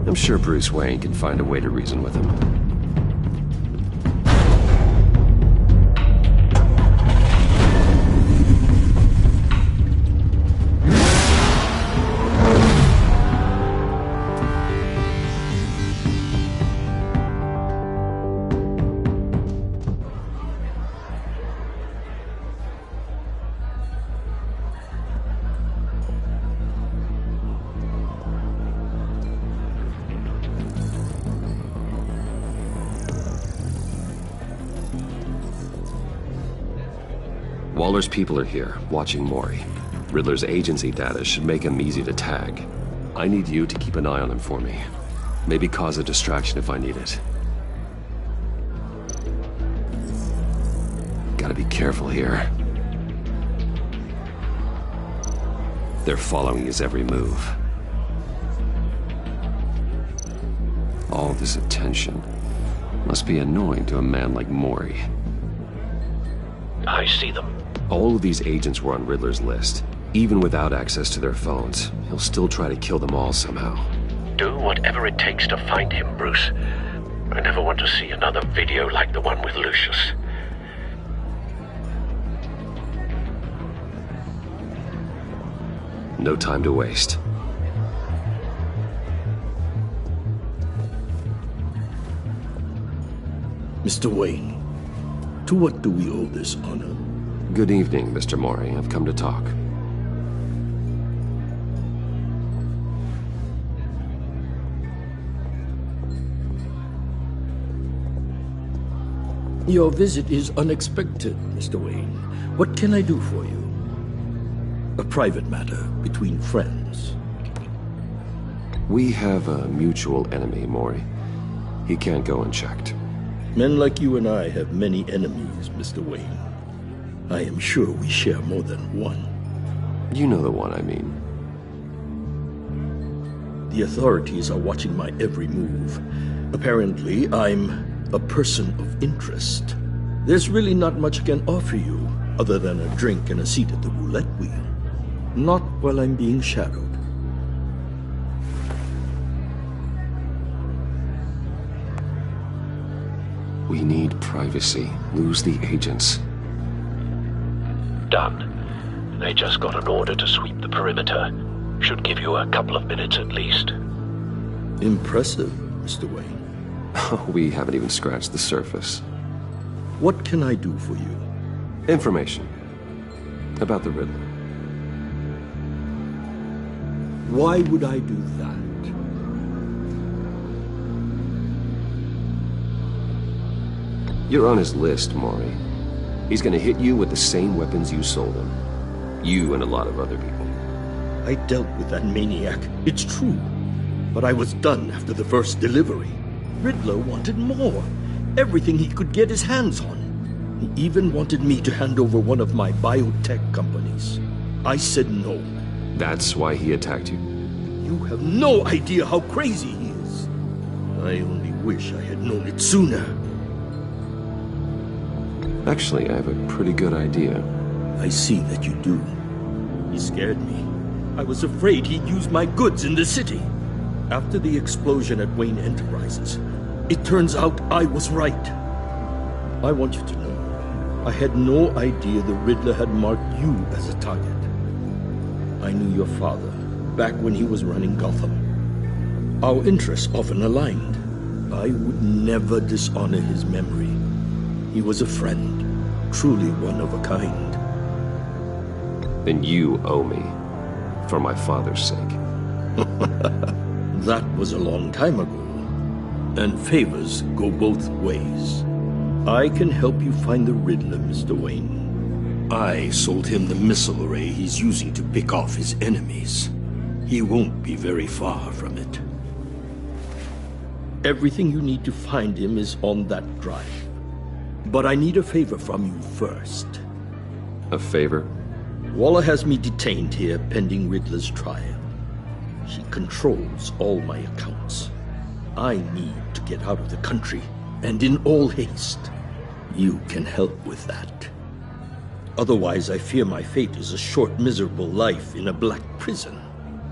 I'm sure Bruce Wayne can find a way to reason with him. Waller's people are here, watching Mori. Riddler's agency data should make him easy to tag. I need you to keep an eye on him for me. Maybe cause a distraction if I need it. Gotta be careful here. They're following his every move. All this attention must be annoying to a man like Mori. I see them. All of these agents were on Riddler's list. Even without access to their phones, he'll still try to kill them all somehow. Do whatever it takes to find him, Bruce. I never want to see another video like the one with Lucius. No time to waste. Mr. Wayne, to what do we owe this honor? Good evening, Mr. Mori. I've come to talk. Your visit is unexpected, Mr. Wayne. What can I do for you? A private matter between friends. We have a mutual enemy, Mori. He can't go unchecked. Men like you and I have many enemies, Mr. Wayne. I am sure we share more than one. You know the one I mean. The authorities are watching my every move. Apparently, I'm a person of interest. There's really not much I can offer you, other than a drink and a seat at the roulette wheel. Not while I'm being shadowed. We need privacy. Lose the agents. Done. They just got an order to sweep the perimeter. Should give you a couple of minutes at least. Impressive, Mr. Wayne. We haven't even scratched the surface. What can I do for you? Information. About the Riddler. Why would I do that? You're on his list, Mori. He's gonna hit you with the same weapons you sold him. You and a lot of other people. I dealt with that maniac, it's true. But I was done after the first delivery. Riddler wanted more. Everything he could get his hands on. He even wanted me to hand over one of my biotech companies. I said no. That's why he attacked you? You have no idea how crazy he is. I only wish I had known it sooner. Actually, I have a pretty good idea. I see that you do. He scared me. I was afraid he'd use my goods in the city. After the explosion at Wayne Enterprises, it turns out I was right. I want you to know, I had no idea the Riddler had marked you as a target. I knew your father back when he was running Gotham. Our interests often aligned. I would never dishonor his memory. He was a friend, truly one of a kind. Then you owe me, for my father's sake. That was a long time ago, and favors go both ways. I can help you find the Riddler, Mr. Wayne. I sold him the missile array he's using to pick off his enemies. He won't be very far from it. Everything you need to find him is on that drive. But I need a favor from you first. A favor? Waller has me detained here pending Riddler's trial. She controls all my accounts. I need to get out of the country, and in all haste. You can help with that. Otherwise, I fear my fate is a short, miserable life in a black prison.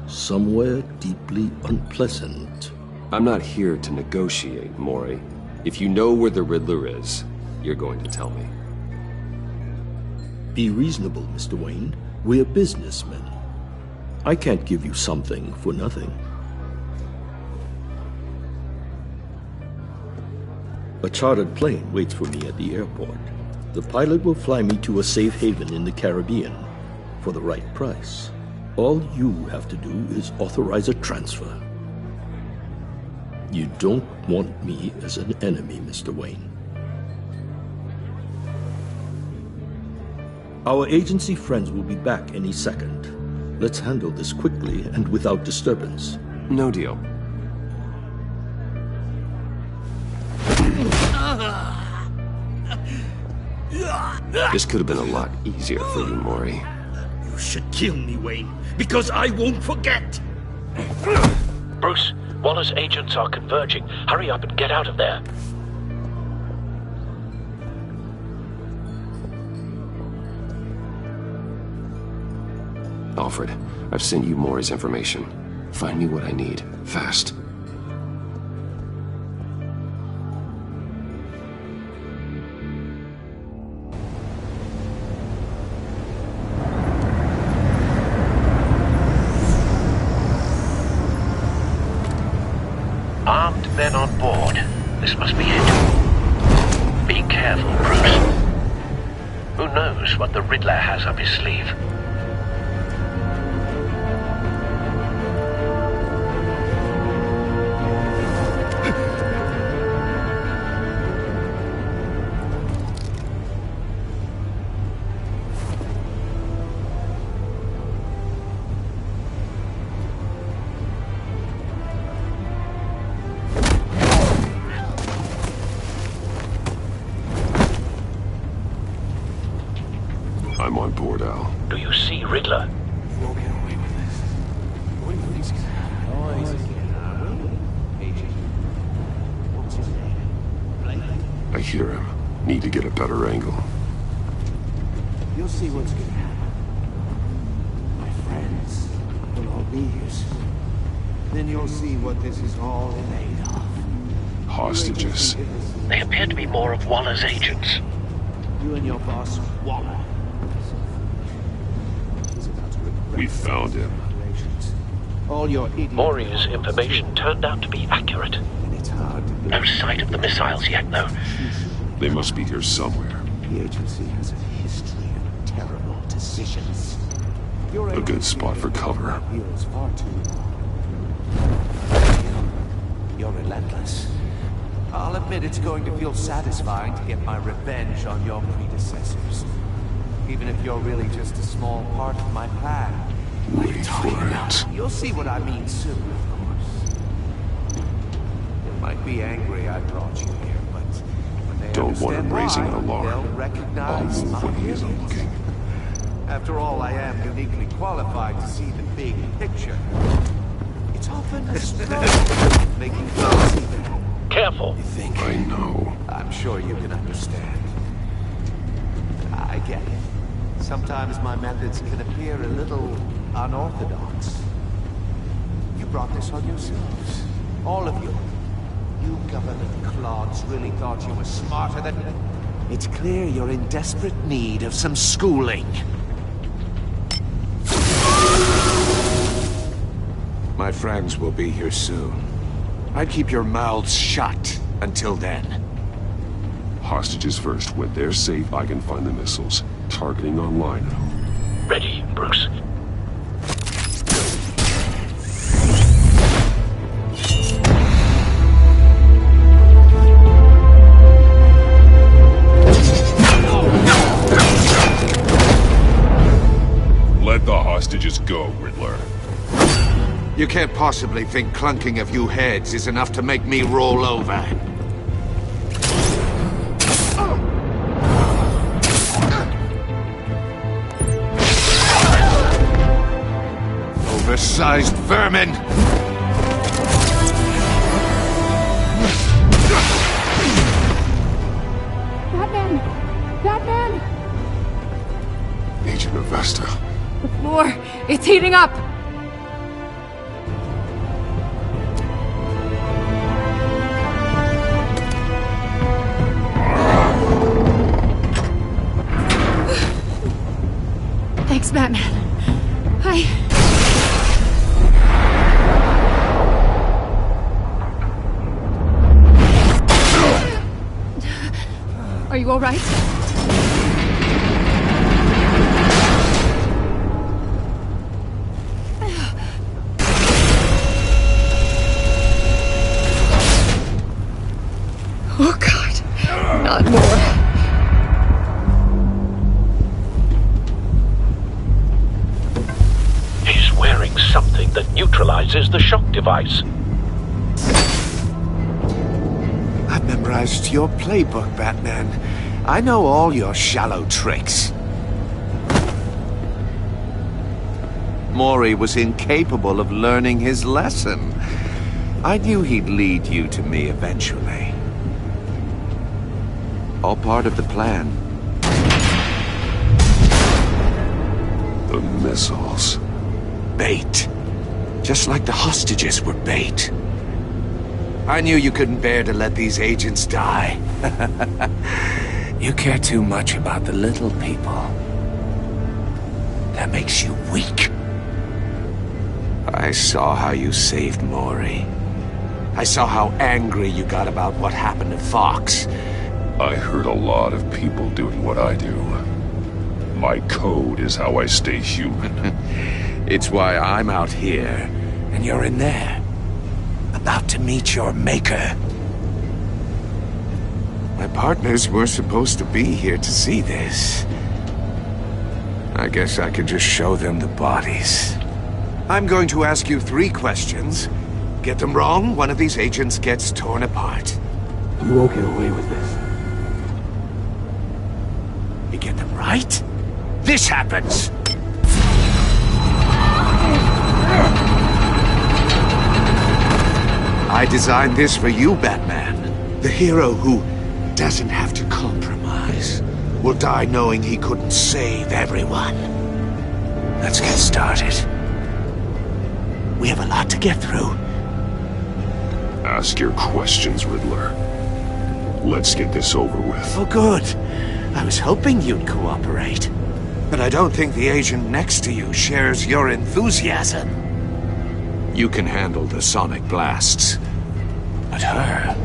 Somewhere deeply unpleasant. I'm not here to negotiate, Mori. If you know where the Riddler is, you're going to tell me. Be reasonable, Mr. Wayne. We're businessmen. I can't give you something for nothing. A chartered plane waits for me at the airport. The pilot will fly me to a safe haven in the Caribbean for the right price. All you have to do is authorize a transfer. You don't want me as an enemy, Mr. Wayne. Our agency friends will be back any second. Let's handle this quickly and without disturbance. No deal. This could have been a lot easier for you, Mori. You should kill me, Wayne, because I won't forget! Bruce, Waller's agents are converging. Hurry up and get out of there. Alfred, I've sent you Mori's information. Find me what I need, fast. Armed men on board. This must be it. Be careful, Bruce. Who knows what the Riddler has up his sleeve? I'm on board, Al. Do you see Riddler? I hear him. Need to get a better angle. You'll see what's gonna happen. My friends will all be here soon. Then you'll see what this is all made of. Hostages. They appear to be more of Waller's agents. You and your boss, Waller. We found him. All your idiot... Maury's information turned out to be accurate. No sight of the missiles yet, though. They must be here somewhere. The agency has a history of terrible decisions. A good spot for cover. Far too long. You're relentless. I'll admit it's going to feel satisfying to get my revenge on your predecessors. Even if you're really just a small part of my plan. Wait for it. You'll see what I mean soon, of course. You might be angry I brought you here, but when they Don't want him raising an they'll alarm. recognize I'll move when he isn't looking. After all, I am uniquely qualified to see the big picture. It's often a struggle making things see that. Careful. I know. I'm sure you can understand. I get it. Sometimes my methods can appear a little unorthodox. You brought this on yourselves. All of you. You government clods really thought you were smarter than... It's clear you're in desperate need of some schooling. My friends will be here soon. I'd keep your mouths shut until then. Hostages first. When they're safe, I can find the missiles. Targeting online. Ready, Bruce. Let the hostages go, Riddler. You can't possibly think clunking a few heads is enough to make me roll over. Oversized vermin! Batman! Batman! Agent Avesta. The floor, it's heating up! Thanks, Batman. Are you all right? Oh, God. Not more. He's wearing something that neutralizes the shock device. I've memorized your playbook, Batman. I know all your shallow tricks. Maury was incapable of learning his lesson. I knew he'd lead you to me eventually. All part of the plan. The missiles. Bait. Just like the hostages were bait. I knew you couldn't bear to let these agents die. You care too much about the little people. That makes you weak. I saw how you saved Maury. I saw how angry you got about what happened to Fox. I heard a lot of people doing what I do. My code is how I stay human. It's why I'm out here, and you're in there. About to meet your maker. My partners were supposed to be here to see this. I guess I could just show them the bodies. I'm going to ask you 3 questions. Get them wrong, one of these agents gets torn apart. You won't get away with this. You get them right, this happens! I designed this for you, Batman. The hero who doesn't have to compromise. Will die knowing he couldn't save everyone. Let's get started. We have a lot to get through. Ask your questions, Riddler. Let's get this over with. Oh, good. I was hoping you'd cooperate. But I don't think the agent next to you shares your enthusiasm. You can handle the sonic blasts. But her...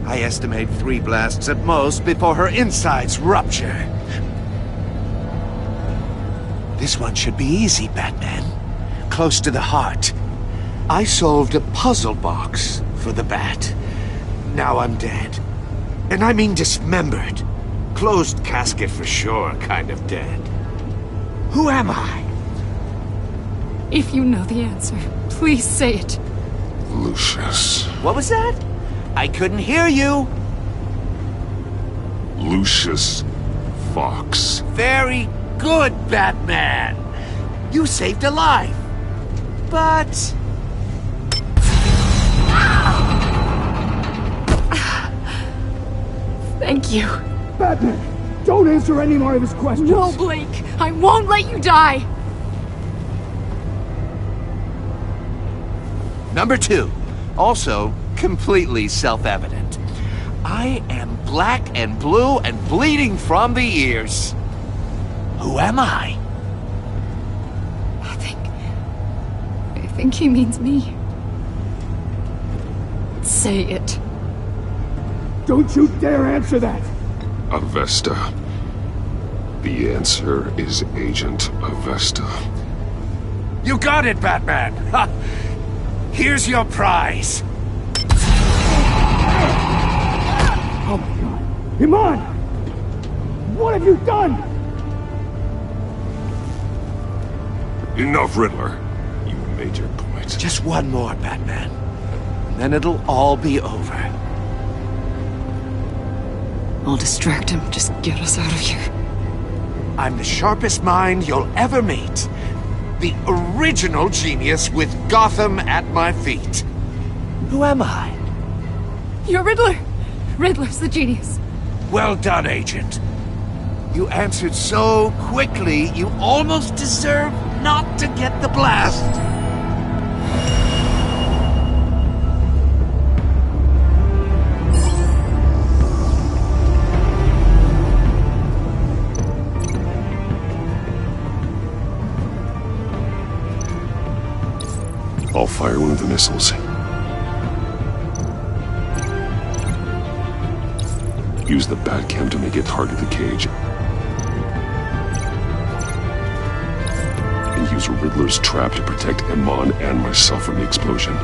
I estimate 3 blasts at most before her insides rupture. This one should be easy, Batman. Close to the heart. I solved a puzzle box for the Bat. Now I'm dead. And I mean dismembered. Closed casket for sure, kind of dead. Who am I? If you know the answer, please say it. Lucius. What was that? I couldn't hear you. Lucius Fox. Very good, Batman. You saved a life. But... Thank you. Batman, don't answer any more of his questions. No, Blake. I won't let you die. Number 2. Also, completely self-evident. I am black and blue and bleeding from the ears. Who am I? I think he means me. Say it. Don't you dare answer that! Avesta. The answer is Agent Avesta. You got it, Batman! Ha! Here's your prize. Oh my god. Iman! What have you done? Enough, Riddler. You made your point. Just one more, Batman. And then it'll all be over. I'll distract him. Just get us out of here. I'm the sharpest mind you'll ever meet. The original genius with Gotham at my feet. Who am I? You're Riddler. Riddler's the genius. Well done, Agent. You answered so quickly, you almost deserve not to get the blast. I'll fire one of the missiles. Use the Batcam to make it target the cage. And use Riddler's trap to protect Iman and myself from the explosion.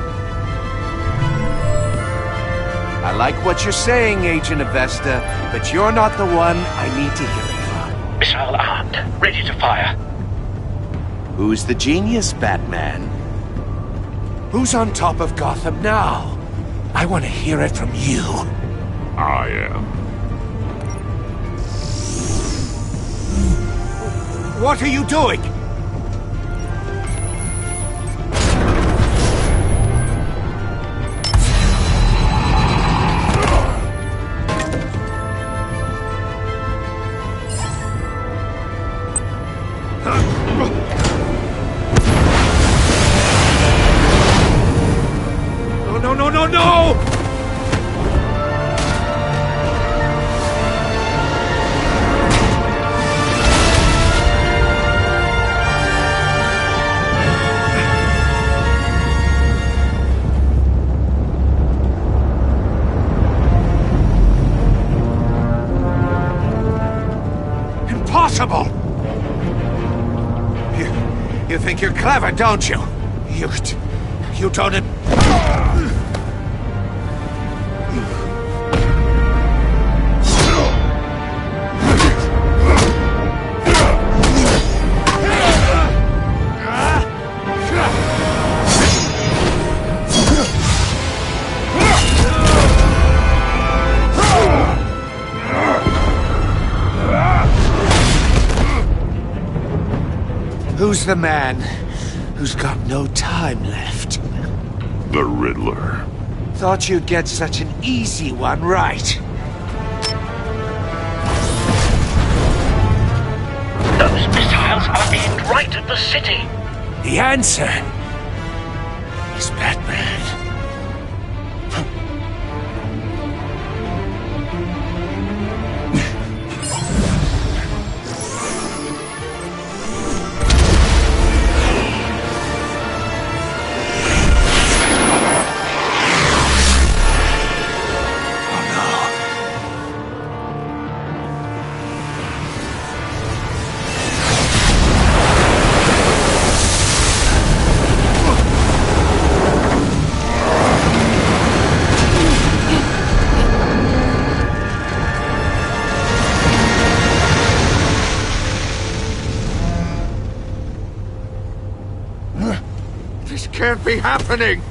I like what you're saying, Agent Avesta, but you're not the one I need to hear it from. Missile armed, ready to fire. Who's the genius, Batman? Who's on top of Gotham now? I want to hear it from you. I am. What are you doing? No! think you're clever, don't you? You don't... Who's the man who's got no time left? The Riddler. Thought you'd get such an easy one right. Those missiles are aimed right at the city. The answer is Batman. This can't be happening!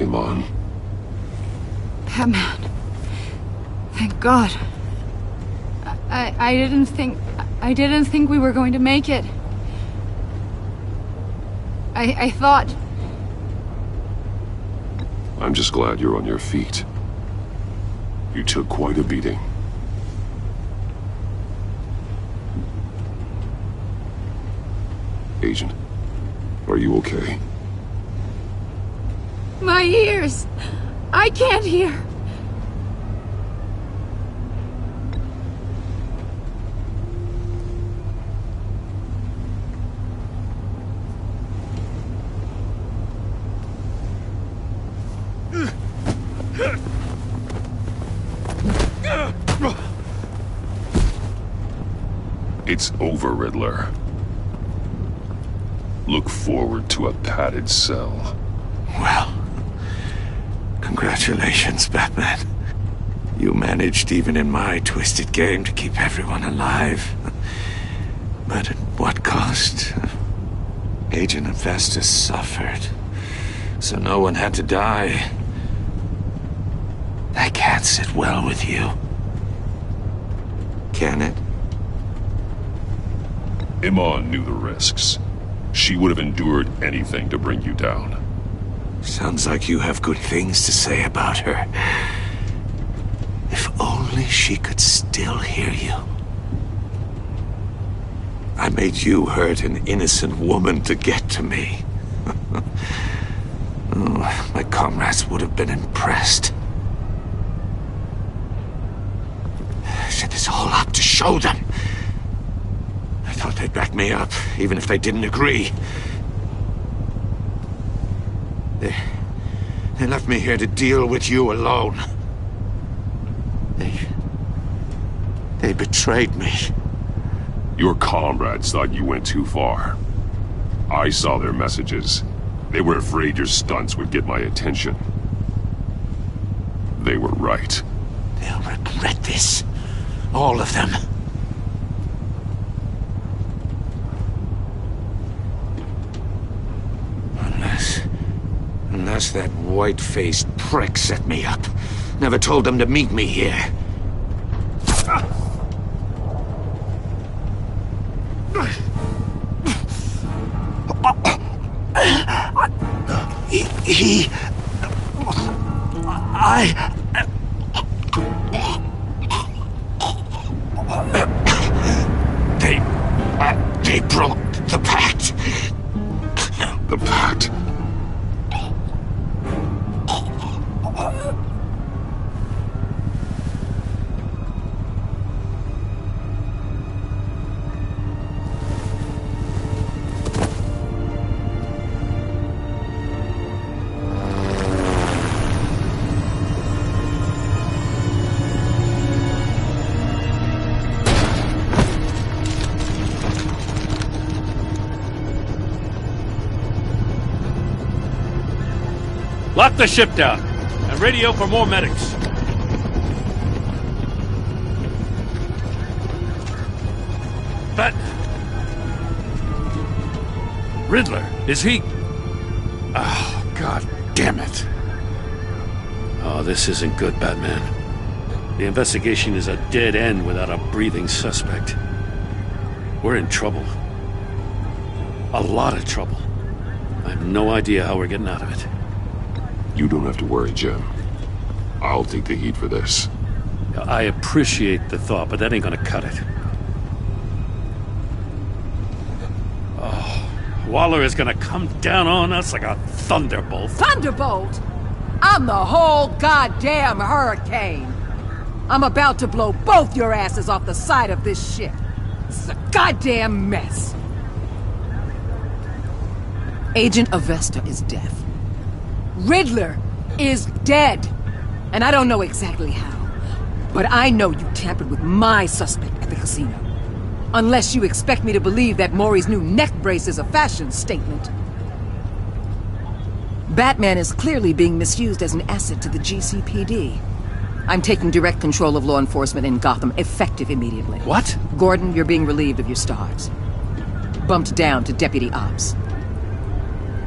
Iman. Batman. Thank God. I didn't think we were going to make it. I thought... I'm just glad you're on your feet. You took quite a beating. Agent, are you okay? My ears! I can't hear! It's over, Riddler. Look forward to a padded cell. Well, congratulations, Batman. You managed, even in my twisted game, to keep everyone alive. But at what cost? Agent Infestus suffered, so no one had to die. That can't sit well with you. Can it? Iman knew the risks. She would have endured anything to bring you down. Sounds like you have good things to say about her. If only she could still hear you. I made you hurt an innocent woman to get to me. Oh, my comrades would have been impressed. I set this all up to show them. I thought they'd back me up, even if they didn't agree. They left me here to deal with you alone. They betrayed me. Your comrades thought you went too far. I saw their messages. They were afraid your stunts would get my attention. They were right. They'll regret this. All of them. Unless that white-faced prick set me up. Never told them to meet me here. They broke the pact. The Pact. Lock the ship down, and radio for more medics. Riddler, is he... Oh, God damn it. Oh, this isn't good, Batman. The investigation is a dead end without a breathing suspect. We're in trouble. A lot of trouble. I have no idea how we're getting out of it. You don't have to worry, Jim. I'll take the heat for this. I appreciate the thought, but that ain't gonna cut it. Oh, Waller is gonna come down on us like a thunderbolt. Thunderbolt? I'm the whole goddamn hurricane. I'm about to blow both your asses off the side of this ship. This is a goddamn mess. Agent Avesta is deaf. Riddler is dead. And I don't know exactly how. But I know you tampered with my suspect at the casino. Unless you expect me to believe that Maury's new neck brace is a fashion statement. Batman is clearly being misused as an asset to the GCPD. I'm taking direct control of law enforcement in Gotham, effective immediately. What? Gordon, you're being relieved of your stars. Bumped down to Deputy Ops.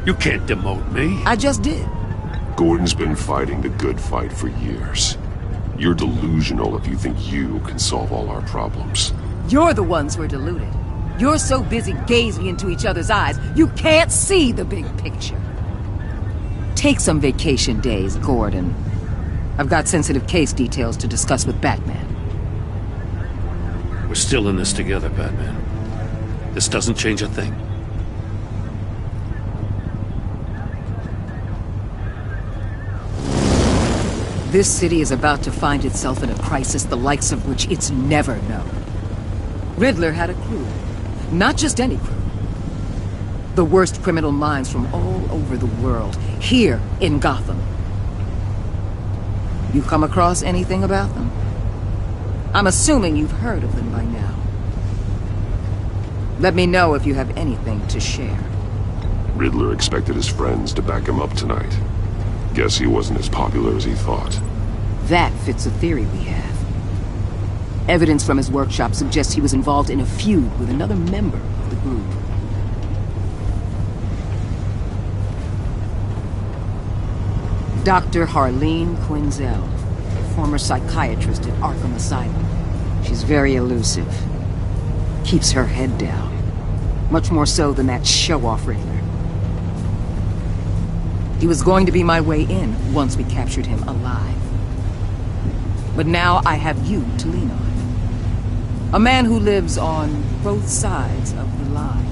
You can't demote me. I just did. Gordon's been fighting the good fight for years. You're delusional if you think you can solve all our problems. You're the ones who are deluded. You're so busy gazing into each other's eyes, you can't see the big picture. Take some vacation days, Gordon. I've got sensitive case details to discuss with Batman. We're still in this together, Batman. This doesn't change a thing. This city is about to find itself in a crisis the likes of which it's never known. Riddler had a crew. Not just any crew. The worst criminal minds from all over the world, here in Gotham. You come across anything about them? I'm assuming you've heard of them by now. Let me know if you have anything to share. Riddler expected his friends to back him up tonight. Guess he wasn't as popular as he thought. That fits a theory we have. Evidence from his workshop suggests he was involved in a feud with another member of the group. Dr. Harleen Quinzel, former psychiatrist at Arkham Asylum. She's very elusive. Keeps her head down. Much more so than that show-off Riddler. He was going to be my way in once we captured him alive. But now I have you to lean on. A man who lives on both sides of the line.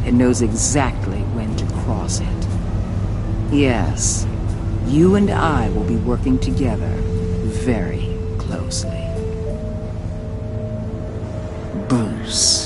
And knows exactly when to cross it. Yes, you and I will be working together very closely. Bruce.